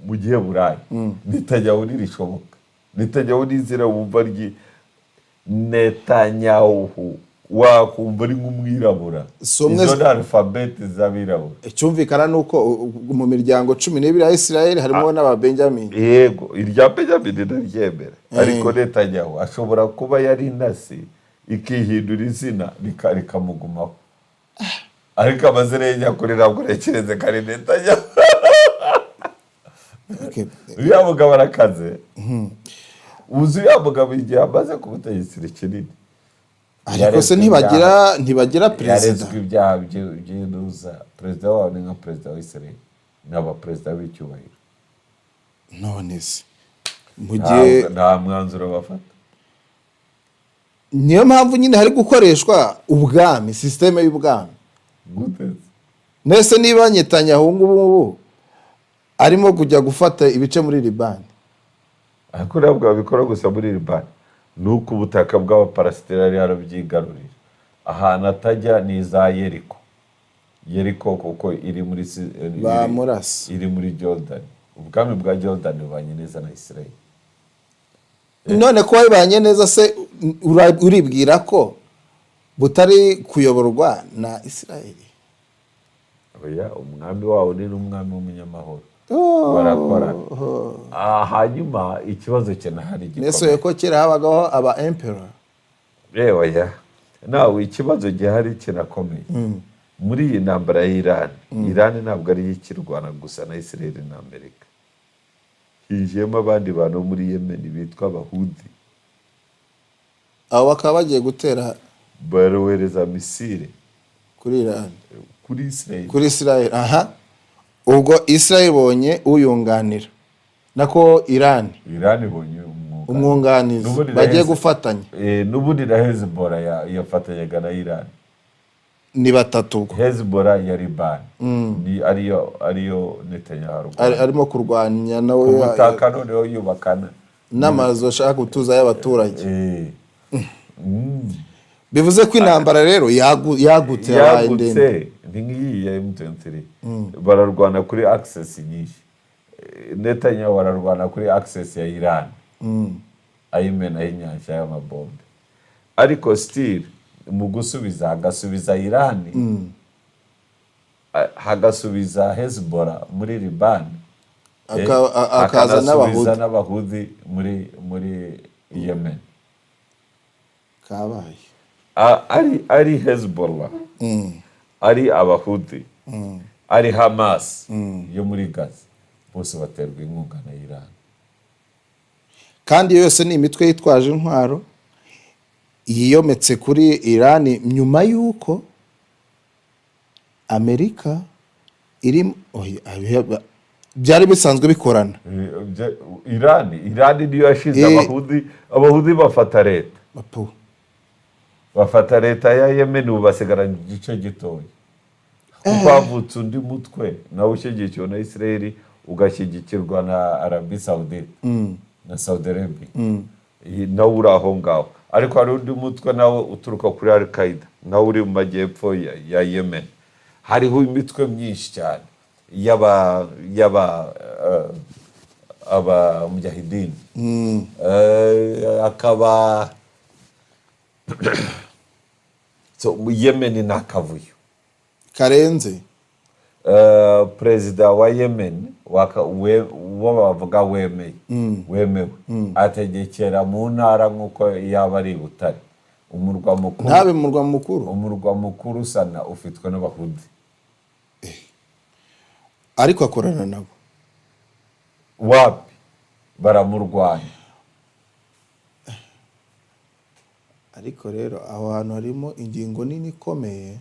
mu gihe burayi Netanyahu ntirishoboka. Netanyahu ni izina wumva Netanyahu wakumva ari nk'umwirabura. Izo ni alfabeti z'abirabura.
icyumvikana ni uko mu miryango 12 ya Israel harimo n'aba Benjamin.
Yego, irya Benjamin ndaryemera, ariko Netanyahu ashobora kuba yari intasi ikihindura izina rikamugumaho, ariko amazina ye nyakuri ntabwo urekereze kari Netanyahu. uriya mugabo arakaze. uzi uriya mugabo igihe amaze ku butegetsi kinini,
ariko se ntibagira perezida.
yarezwe ibyaha by'intuza. perezida wabo ni nka perezida wa Israel n'abaperezida b'icyubahiro.
none se mu gihe
nta mwanzuro bafata,
niyo mpamvu nyine hari gukoreshwa ubwami, systeme y'ubwami. nese niba Netanyahu ngubu arimo kujya gufata ibice muri Libani,
ariko ntabwo babikora gusa muri Libani, nuko ubutaka bw'abaparasiteri ari harabyigarurira. ahantu atajya ni za Yeriko kuko iri muri iri muri Jordan. ubwami bwa Jordan bubanye neza na Israel.
none ko bibanye neza se uribwira ko butari kuyoborwa na Israel?
oya, umwami wawo ni n'umwami w'umunyamahoro, barakora. hanyuma ikibazo cye nahari gikomeye.
Nesoye ko kera habagaho aba emperor.
oya, nawe ikibazo gihari kinakomeye muri iyi ntambara ya Iran. Iran ntabwo ari ikirwana gusa na Israel na Amerika, hinjiyemo abandi bantu bo muri Yemen bitwa abahudi,
abo bakaba bagiye gutera
barohereza misile
kuri Iran,
kuri Israel.
kuri Israel. Aha, ubwo Israel ibonye uyunganira nako Iran
ibonye
umwunganizi bagiye gufatanya.
N'ubundi na Hezbollah yafatanyaga na Iran,
ni batatu ubwo.
Hezbollah ya Liban ni ariyo Netanyahu
arimo kurwanya nawe
ubutaka noneho yubakana
n'amazu ashaka gutuza y'abaturage. Bivuze ko intambara rero yagutse
ni nk'iyi ya M23 bararwana kuri access nyinshi. Netanyahu bararwana kuri access ya Iran ayimena y'inyanja y'amabombe, ariko still mu gusubiza hagasubiza Iran hagasubiza Hezbollah muri Liban,
akaza
n'abahudi muri Yemen.
Kabaye
ari Hezbollah, ari abahudi, ari Hamas yo muri Gaza, bose baterwa inkunga na Iran.
Kandi yose ni imitwe yitwaje intwaro yiyometse kuri Iran nyuma y'uko Amerika iri byari bisanzwe bikorana.
Iran niyo yashize abahudi bafata leta ya Yemen, ubu basigaranye igice gitoya. Kuko havutse undi mutwe nawe ushyigikiwe na Israel ugashyigikirwa na Arabie Saoudite na Saudi Arabia, nawe uri aho ngaho. Ariko hari undi mutwe nawe uturuka kuri Al-Qaeda nawe uri mu majyepfo ya Yemen. Hariho imitwe myinshi cyane aba mujahidin, akaba Yemen nakavuyo
karenze.
Perezida wa Yemen uwo bavuga wemewe ategekera mu ntara nk'uko yaba ari Butare, umurwa mukuru.
Ntabe umurwa mukuru.
Umurwa mukuru Sana ufitwe n'abahudi,
ariko akorana nabo.
Wapi baramurwanya.
Ariko rero aho hantu harimo ingingo nini ikomeye.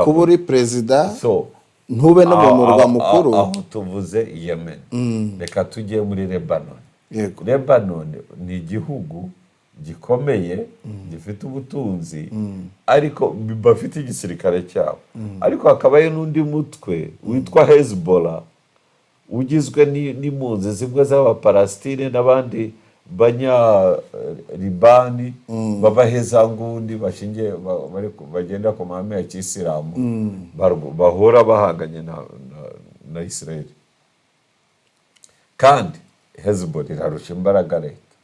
Kuba
uri perezida ntube no mu murwa mukuru.
Aho tuvuze Yemen, reka tujye muri Lebanon.
Yego.
Lebanon ni igihugu gikomeye, gifite ubutunzi, ariko bafite igisirikare cyabo. Ariko hakabaye n'undi mutwe witwa Hezbollah ugizwe n'impunzi zimwe z'Abapalestine n'abandi Libani b'abahezangundi bashingiye bagenda ku mahame ya Kisilamu, bahora bahanganye na Israel. Kandi Hezbollah irarusha imbaraga leta.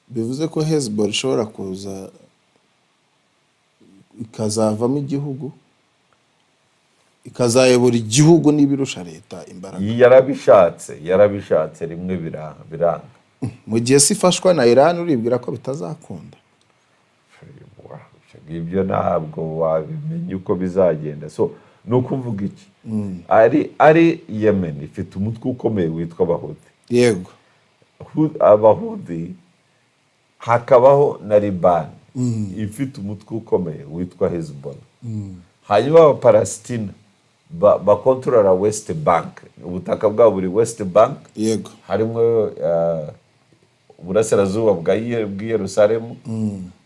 Bivuze ko Hezbollah ishobora kuza ikazavamo igihugu, ikazayobora igihugu n'ibirusha leta imbaraga.
Yarabishatse rimwe biranga.
Mu gihe sifashwa na Iran uribwira ko bitazakunda.
Ibyo ntabwo wabimenya uko bizagenda. Nuko uvuga iki? Ari Yemen ifite umutwe ukomeye witwa abahudi.
Yego.
Abahudi, hakabaho na Liban ifite umutwe ukomeye witwa Hezbollah. Hanyuma Abapalestina bakontorora West Bank, ubutaka bwabo buri West Bank.
Yego.
Harimo uburasirazuba bw'i Yerusalemu,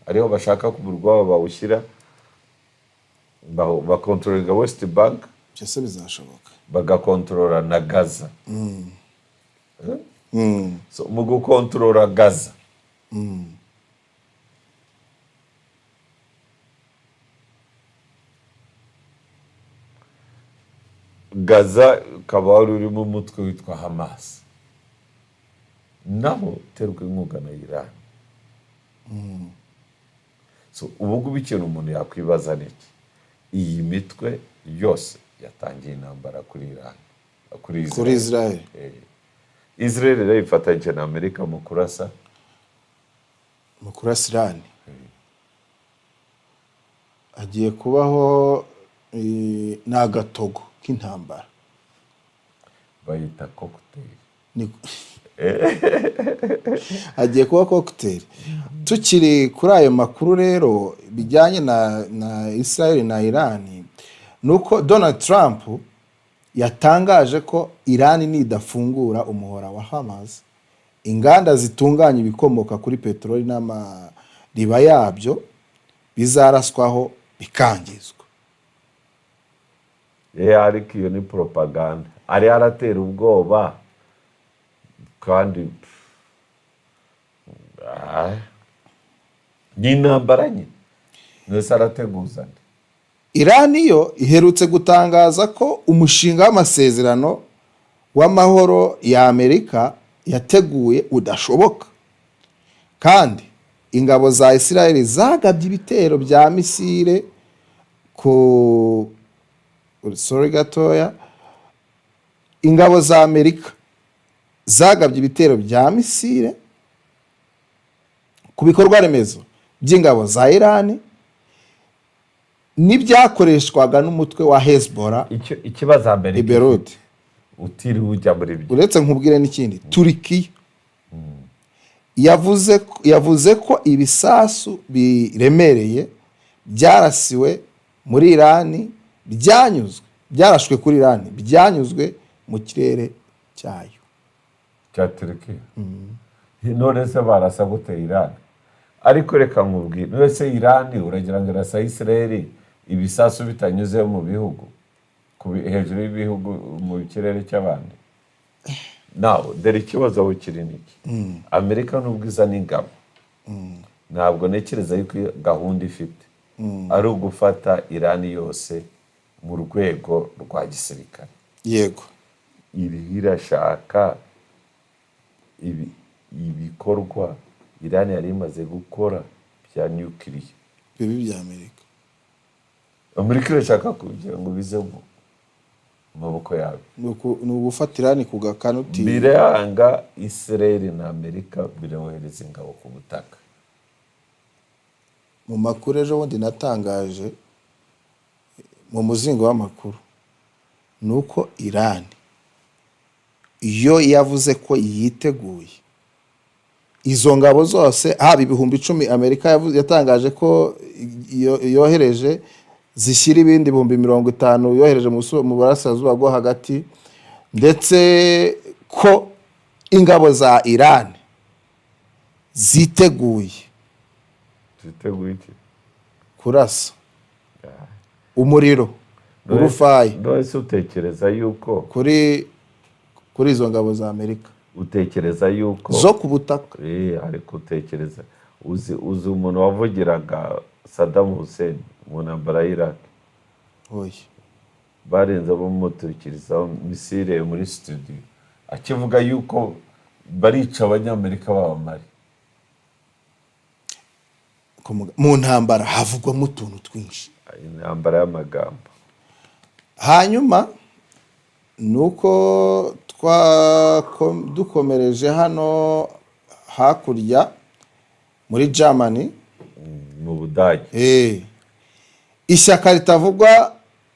ariho bashaka ku murwa wabo bawushyira, bakontorora West Bank.
Byose bizashoboka.
Bagakontorora na Gaza. Mu gukontorora Gaza, Gaza ukaba wari urimo umutwe witwa Hamas, naho uterwa inkunga na Iran. Ubu ngubu ikintu umuntu yakwibaza ni iki? Iyi mitwe yose yatangiye intambara kuri Iran,
kuri Israel.
Israel rero ifatanyije na Amerika mu kurasa
Iran. Agiye kubaho n'agatogo k'intambara.
bayita cocktail.
Hagiye kuba cocktail. Tukiri kuri ayo makuru rero bijyanye na Israel na Iran, nuko Donald Trump yatangaje ko Iran nidafungura umuhora wa Hamas, inganda zitunganya ibikomoka kuri peteroli n'amariba yabyo bizaraswaho bikangizwa.
Ariko iyo ni propaganda, ari aratera ubwoba kandi ni intambara nyine nese arateguza.
Iran yo iherutse gutangaza ko umushinga w'amasezerano w'amahoro ya Amerika yateguye udashoboka, kandi ingabo za Israel zagabye ibitero bya misile ingabo za Amerika zagabye ibitero bya misile ku bikorwa remezo by'ingabo za Iran n'ibyakoreshwaga n'umutwe wa Hezbollah.
Ikibazo Amerika utiriwe ujya muri byo,
uretse nkubwire n'ikindi, Turkiya yavuze ko ibisasu biremereye byarasiwe muri Iran byarashwe kuri Iran byanyuzwe mu kirere cyayo
cya Turkiya. None se barasa gute Iran? Ariko reka nkubwire, none se Iran uragira ngo irasa Israel ibisasu bitanyuze mu bihugu hejuru y'ibihugu mu kirere cy'abandi? Naho dore ikibazo aho kiri niki, Amerika nubwo izana ingabo, ntabwo ntekereza yuko gahunda ifite ari ugufata Iran yose mu rwego rwa gisirikare.
Yego,
irashaka ibikorwa Iran yari imaze gukora bya nuclear
bibi bya Amerika.
Amerika irashaka kugira ngo bize mu maboko yabo,
ni ugufata Iran ku gakanuti.
biranga Israel na Amerika birohereza ingabo ku butaka.
Mu makuru ejo bundi natangaje mu muzingo w'amakuru, nuko Iran iyo yavuze ko yiteguye izo ngabo zose haba 10,000 Amerika yatangaje ko yohereje, zishyira ibindi 50,000 yohereje mu burasirazuba bwo hagati, ndetse ko ingabo za Iran ziteguye kurasa umuriro urufayi.
None utekereza yuko
kuri izo ngabo za Amerika,
utekereza yuko
zo ku butaka?
ariko utekereza uzi umuntu wavugiraga Saddam Hussein mu ntambara y'Iraq, barenze bamuturikiriza misile muri studio akivuga yuko barica abanyamerika b'abamari.
Mu ntambara havugwamo utuntu twinshi,
intambara y'amagambo.
hanyuma nuko dukomereje hano hakurya muri Germany,
mu Budage,
ishyaka ritavugwa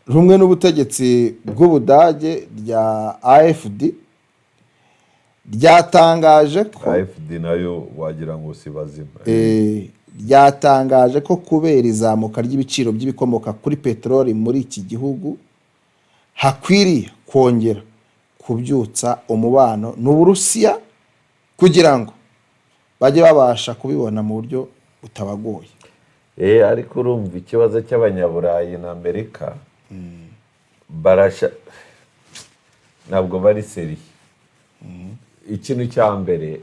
rumwe n'ubutegetsi bw'Ubudage rya AfD ryatangaje ko
AfD nayo wagira ngo si bazima,
ryatangaje ko kubera izamuka ry'ibiciro by'ibikomoka kuri peteroli muri iki gihugu hakwiriye kongera kubyutsa umubano n'Uburusiya kugira ngo bajye babasha kubibona mu buryo butabagoye.
Ariko urumva ikibazo cy'abanyaburayi na Amerika, barasha ntabwo bari seriye. Ikintu cya mbere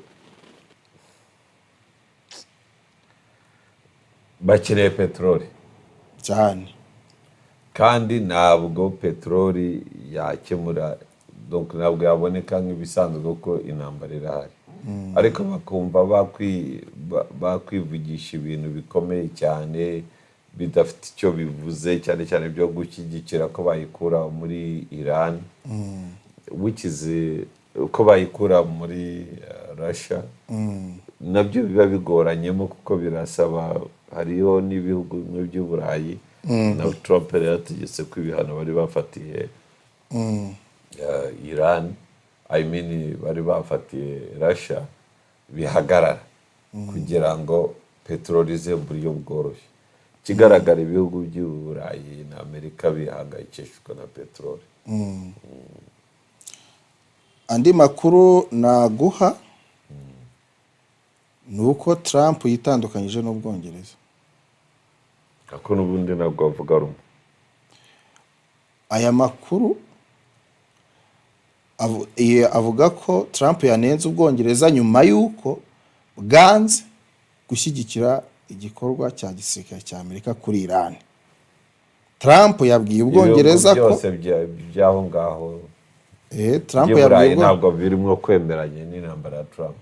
bakeneye peteroli
cyane,
kandi ntabwo peteroli yakemura, donc ntabwo yaboneka nk'ibisanzwe ko intambara irahari, ariko bakumva bakwivugisha ibintu bikomeye cyane bidafite icyo bivuze, cyane cyane byo gushyigikira ko bayikura muri Iran, ko bayikura muri Russia, nabyo biba bigoranyemo kuko birasaba, hariho n'ibihugu bimwe by'Uburayi na Trump yarategetse ko ibihano bari bafatiye Iran I mean bari bafatiye Russia bihagarara kugira ngo peteroli ize mu buryo bworoshye. Kigaragara ibihugu by'Uburayi na Amerika bihangayikishijwe na peteroli.
Andi makuru naguha nuko Trump yitandukanyije n'Ubwongereza.
Ako n'ubundi nabwo avuga rumwe.
Aya makuru avuga ko Trump yanenze Ubwongereza nyuma yuko bwanze gushyigikira igikorwa cya gisirikare cya Amerika kuri Iran. Trump yabwiye Ubwongereza ko
byose byaho ngaho
Trump yabwiye
ntabwo birimo kwemeranya n'intambara ya Trump.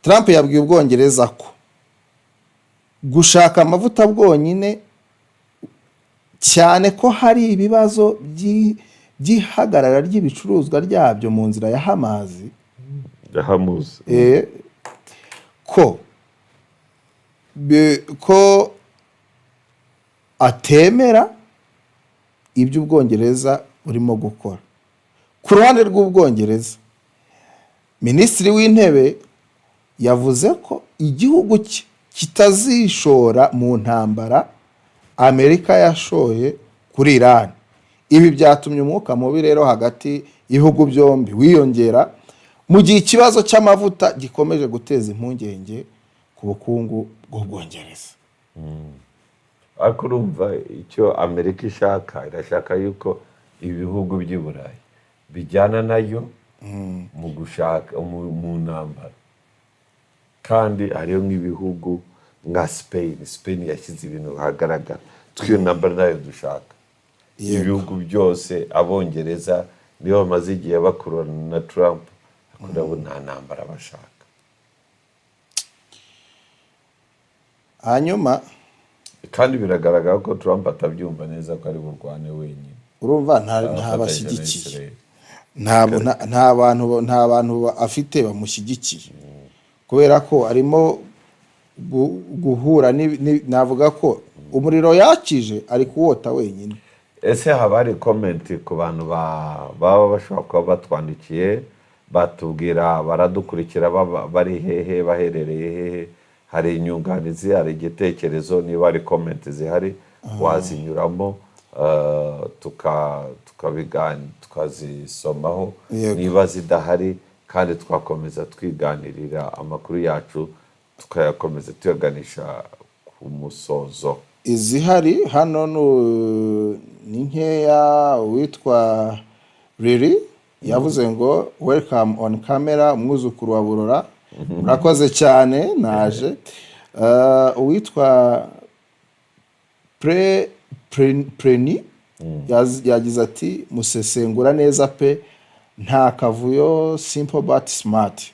Trump yabwiye Ubwongereza ko gushaka amavuta bwonyine, cyane ko hari ibibazo by'ihagarara ry'ibicuruzwa ryabyo mu nzira ya Hamazi, ko atemera ibyo Ubwongereza burimo gukora. Ku ruhande rw'Ubwongereza, Minisitiri w'Intebe yavuze ko igihugu cye kitazishora mu ntambara Amerika yashoye kuri Iran. Ibi byatumye umwuka mubi rero hagati y'ibihugu byombi wiyongera, mu gihe ikibazo cy'amavuta gikomeje guteza impungenge ku bukungu bw'Ubwongereza.
Ariko urumva icyo Amerika irashaka yuko ibihugu by'i Burayi bijyana nayo mu gushaka mu ntambara. Kandi hariyo nk'ibihugu nka Spain yashyize ibintu hagaragara, twiyo ntambara nayo dushaka. Ibihugu byose Abongereza niyo bamaze igihe bakurana na Trump, ariko nta ntambara bashaka.
Hanyuma
kandi biragaragara ko Trump atabyumva neza ko ari burwane wenyine.
Urumva nta bashyigikiye, nta bantu afite bamushyigikiye, kubera ko arimo guhura navuga ko umuriro yakije ari kuwota wenyine.
Ese haba hari komenti ku bantu baba bashobora kuba batwandikiye batubwira baradukurikira bari hehe, baherereye hehe, hari inyunganizi, hari igitekerezo, niba hari komenti zihari wazinyuramo tukazisomaho, niba zidahari kandi twakomeza twiganirira amakuru yacu tukayakomeza tuyaganisha ku musozo.
Izihari hano ni nkeya. Uwitwa Riri yavuze ngo welcome on camera, umwuzukuru wa Burora, murakoze cyane naje. Uwitwa Preni yagize ati musesengura neza pe, nta kavuyo, simple but smart.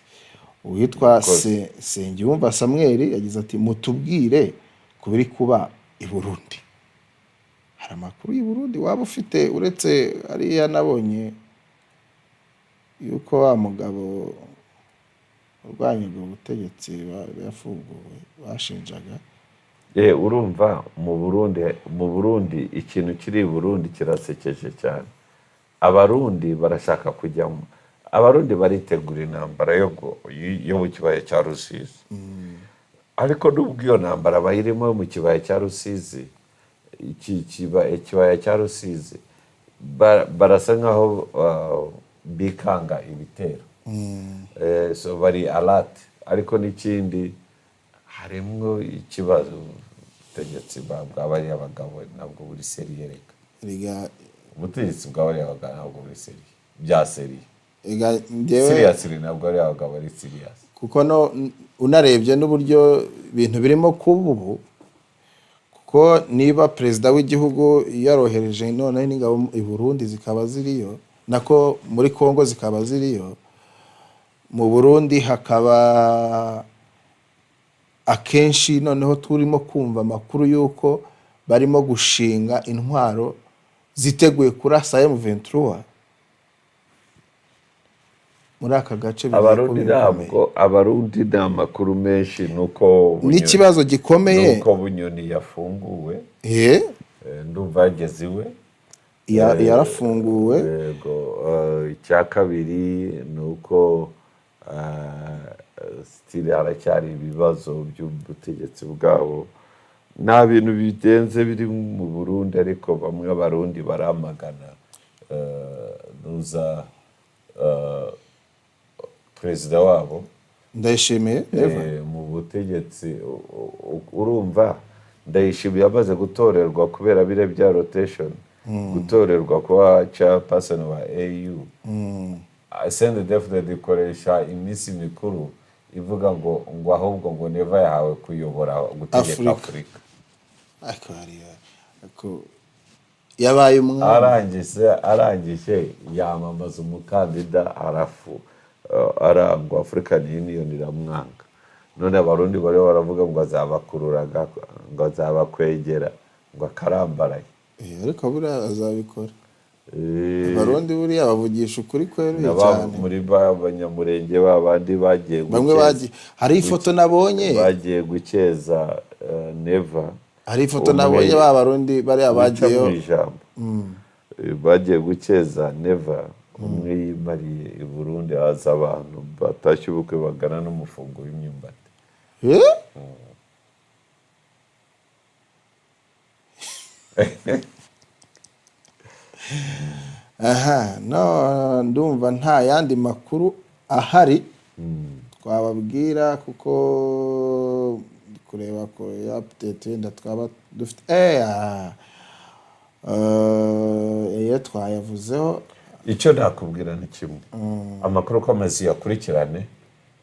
Uwitwa Sengiyumva Samuel yagize ati mutubwire kubiri kuba i Burundi. Hari amakuru i Burundi waba ufite uretse ariya nabonye yuko wa mugabo urwanyaga ubutegetsi yafunguwe bashinjaga?
Urumva mu Burundi ikintu kiri i Burundi kirasekeje cyane. Abarundi barashaka kujyamo, Abarundi baritegura intambara yo mu kibaya cya Rusizi. Ariko nubwo iyo ntambara bayirimo mu kibaya cya Rusizi, ikibaya cya Rusizi barasa nkaho bikanga ibitero. So bari alert. Ariko n'ikindi harimo ikibazo ubutegetsi bw'abari abagabo nabwo buri seriye reka. Ubutegetsi bw'abari abagabo nabwo buri seriye. Bya seriye. Serious nabwo ari abagabo ari serious.
Kuko unarebye n'uburyo ibintu birimo kuba ubu, kuko niba perezida w'igihugu yarohereje none n'ingabo i Burundi zikaba ziriyo, nako muri Kongo zikaba ziriyo, mu Burundi hakaba akenshi noneho turimo kumva amakuru yuko barimo gushinga intwaro ziteguye kurasa M23 muri aka gace.
Abarundi nta amakuru menshi nuko
n'ikibazo gikomeye
nuko Bunyoni yafunguwe. Ndumva yageze iwe
yarafunguwe.
Yego, icya kabiri ni uko stile haracyari ibibazo by'ubutegetsi bwabo, nta bintu bidenze biri mu Burundi, ariko bamwe abarundi baramagana nuza perezida wabo
Ndayishimiye
mu butegetsi. Urumva Ndayishimiye yamaze gutorerwa kubera bire bya rotation, gutorerwa kuba chairperson wa AU. CNDD-FDD ikoresha iminsi mikuru ivuga ngo ahubwo ngo Neva yahawe kuyobora gutegeka Afurika.
Yabaye umwami
arangije yamamaza umukandida arangwa African Union iramwanga. None abarundi bari baravuga ngo azabakururaga, ngo azabakwegera, ngo akarambaraye.
Ariko buriya azabikora. Abarundi buriya bavugisha ukuri kweruye cyane.
Muri b'abanyamurenge babandi bagiye
bamwe bagiye, hari ifoto nabonye
bagiye gukeza Neva.
Hari ifoto nabonye b'abarundi bari abagiyeyo
bagiye gukeza Neva. Umwe yimariye i Burundi, haza abantu batashye ubukwe bagana n'umufungo w'imyumbati.
No, ndumva nta yandi makuru ahari twababwira, kuko kureba ko update wenda twaba dufite twayavuzeho.
Icyo nakubwira ni kimwe, amakuru komezi yakurikirane,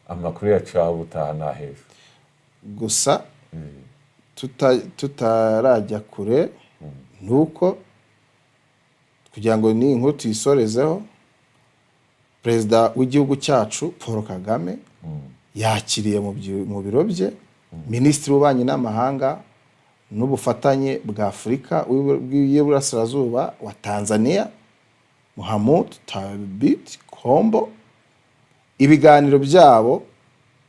amakuru yacu ubutaha na hejuru.
Gusa tutarajya kure, nuko kugira ngo ni inkuru tuyisorezeho, perezida w'igihugu cyacu Paul Kagame yakiriye mu biro bye minisitiri w'ububanyi n'amahanga n'ubufatanye bwa Afurika y'Iburasirazuba wa Tanzania Mohamud Thabit Kombo. Ibiganiro byabo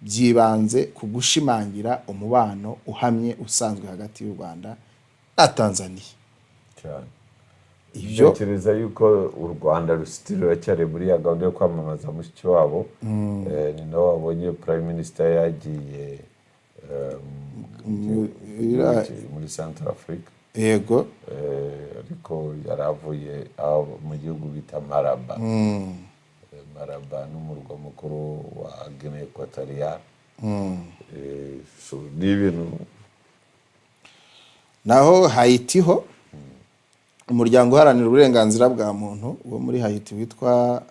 byibanze ku gushimangira umubano uhamye usanzwe hagati y'u Rwanda na Tanzania.
Ibyo kereza yuko u Rwanda rusitirira cyane muri ya gahunda yo kwamamaza mushiki wabo. Ni nawe wabonye Prime Minister yagiye muri Central Africa.
Yego.
Ariko yaravuye mu gihugu bita Maraba. Maraba n'umurwa mukuru wa Guinea Equatorial. Ni ibintu.
Naho Haiti ho, umuryango uharanira uburenganzira bwa muntu wo muri Haiti witwa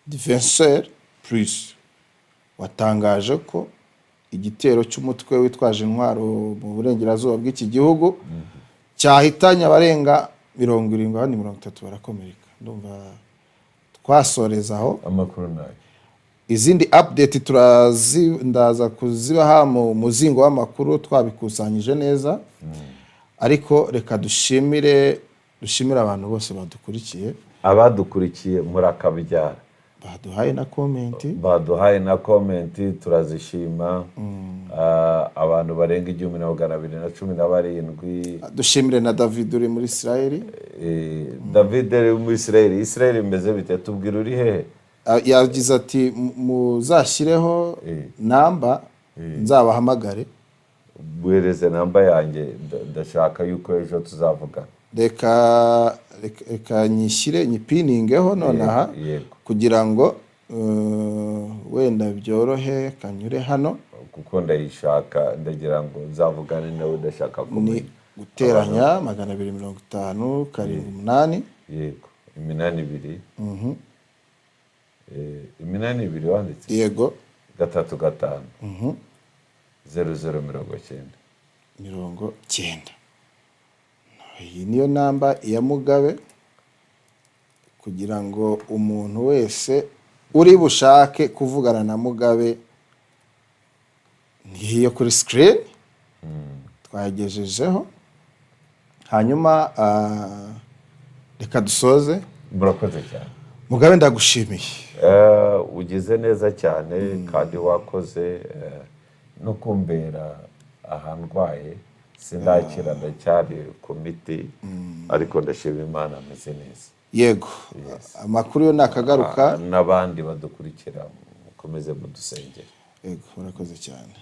Defenseur Plus watangaje ko igitero cy'umutwe witwaje intwaro mu burengerazuba bw'iki gihugu cyahitanye abarenga 70 barakomereka. Ndumva twasorezaho
amakuru nayo.
Izindi update ndaza kuzibaha mu muzingo w'amakuru twabikusanyije neza. Ariko reka dushimire abantu bose badukurikiye,
abadukurikiye muri akabyara,
baduhaye na
comment turazishima. Abantu barenga 1217.
Dushimire na David uri muri Israel.
David uri muri Israel imeze bite? Tubwira uri hehe?
Yagize ati muzashyireho namba nzabahamagare.
Bwereze namba yanjye, ndashaka yuko ejo tuzavuga.
Reka nyishyire nyipiningeho nonaha kugira ngo wenda byorohe kanyure hano,
kuko ndayishaka, ndagira ngo nzavugane nawe, ndashaka
kumenya. Guteranya 250 78.
Yego, 82. 82 wanditse.
Yego.
35. 0090. Iyi niyo namba ya Mugabe, kugira ngo umuntu wese uri bushake kuvugana na Mugabe ngiyo kuri screen twagejejeho. Hanyuma reka dusoze. Murakoze cyane
Mugabe, ndagushimiye.
Ugize neza cyane kandi wakoze no kumbera ahandwaye. Sindakira ndacyari komite, ariko ndashima Imana ameze neza.
Yego, amakuru yo nakagaruka
n'abandi badukurikira mukomeze mudusengere.
Yego, murakoze cyane.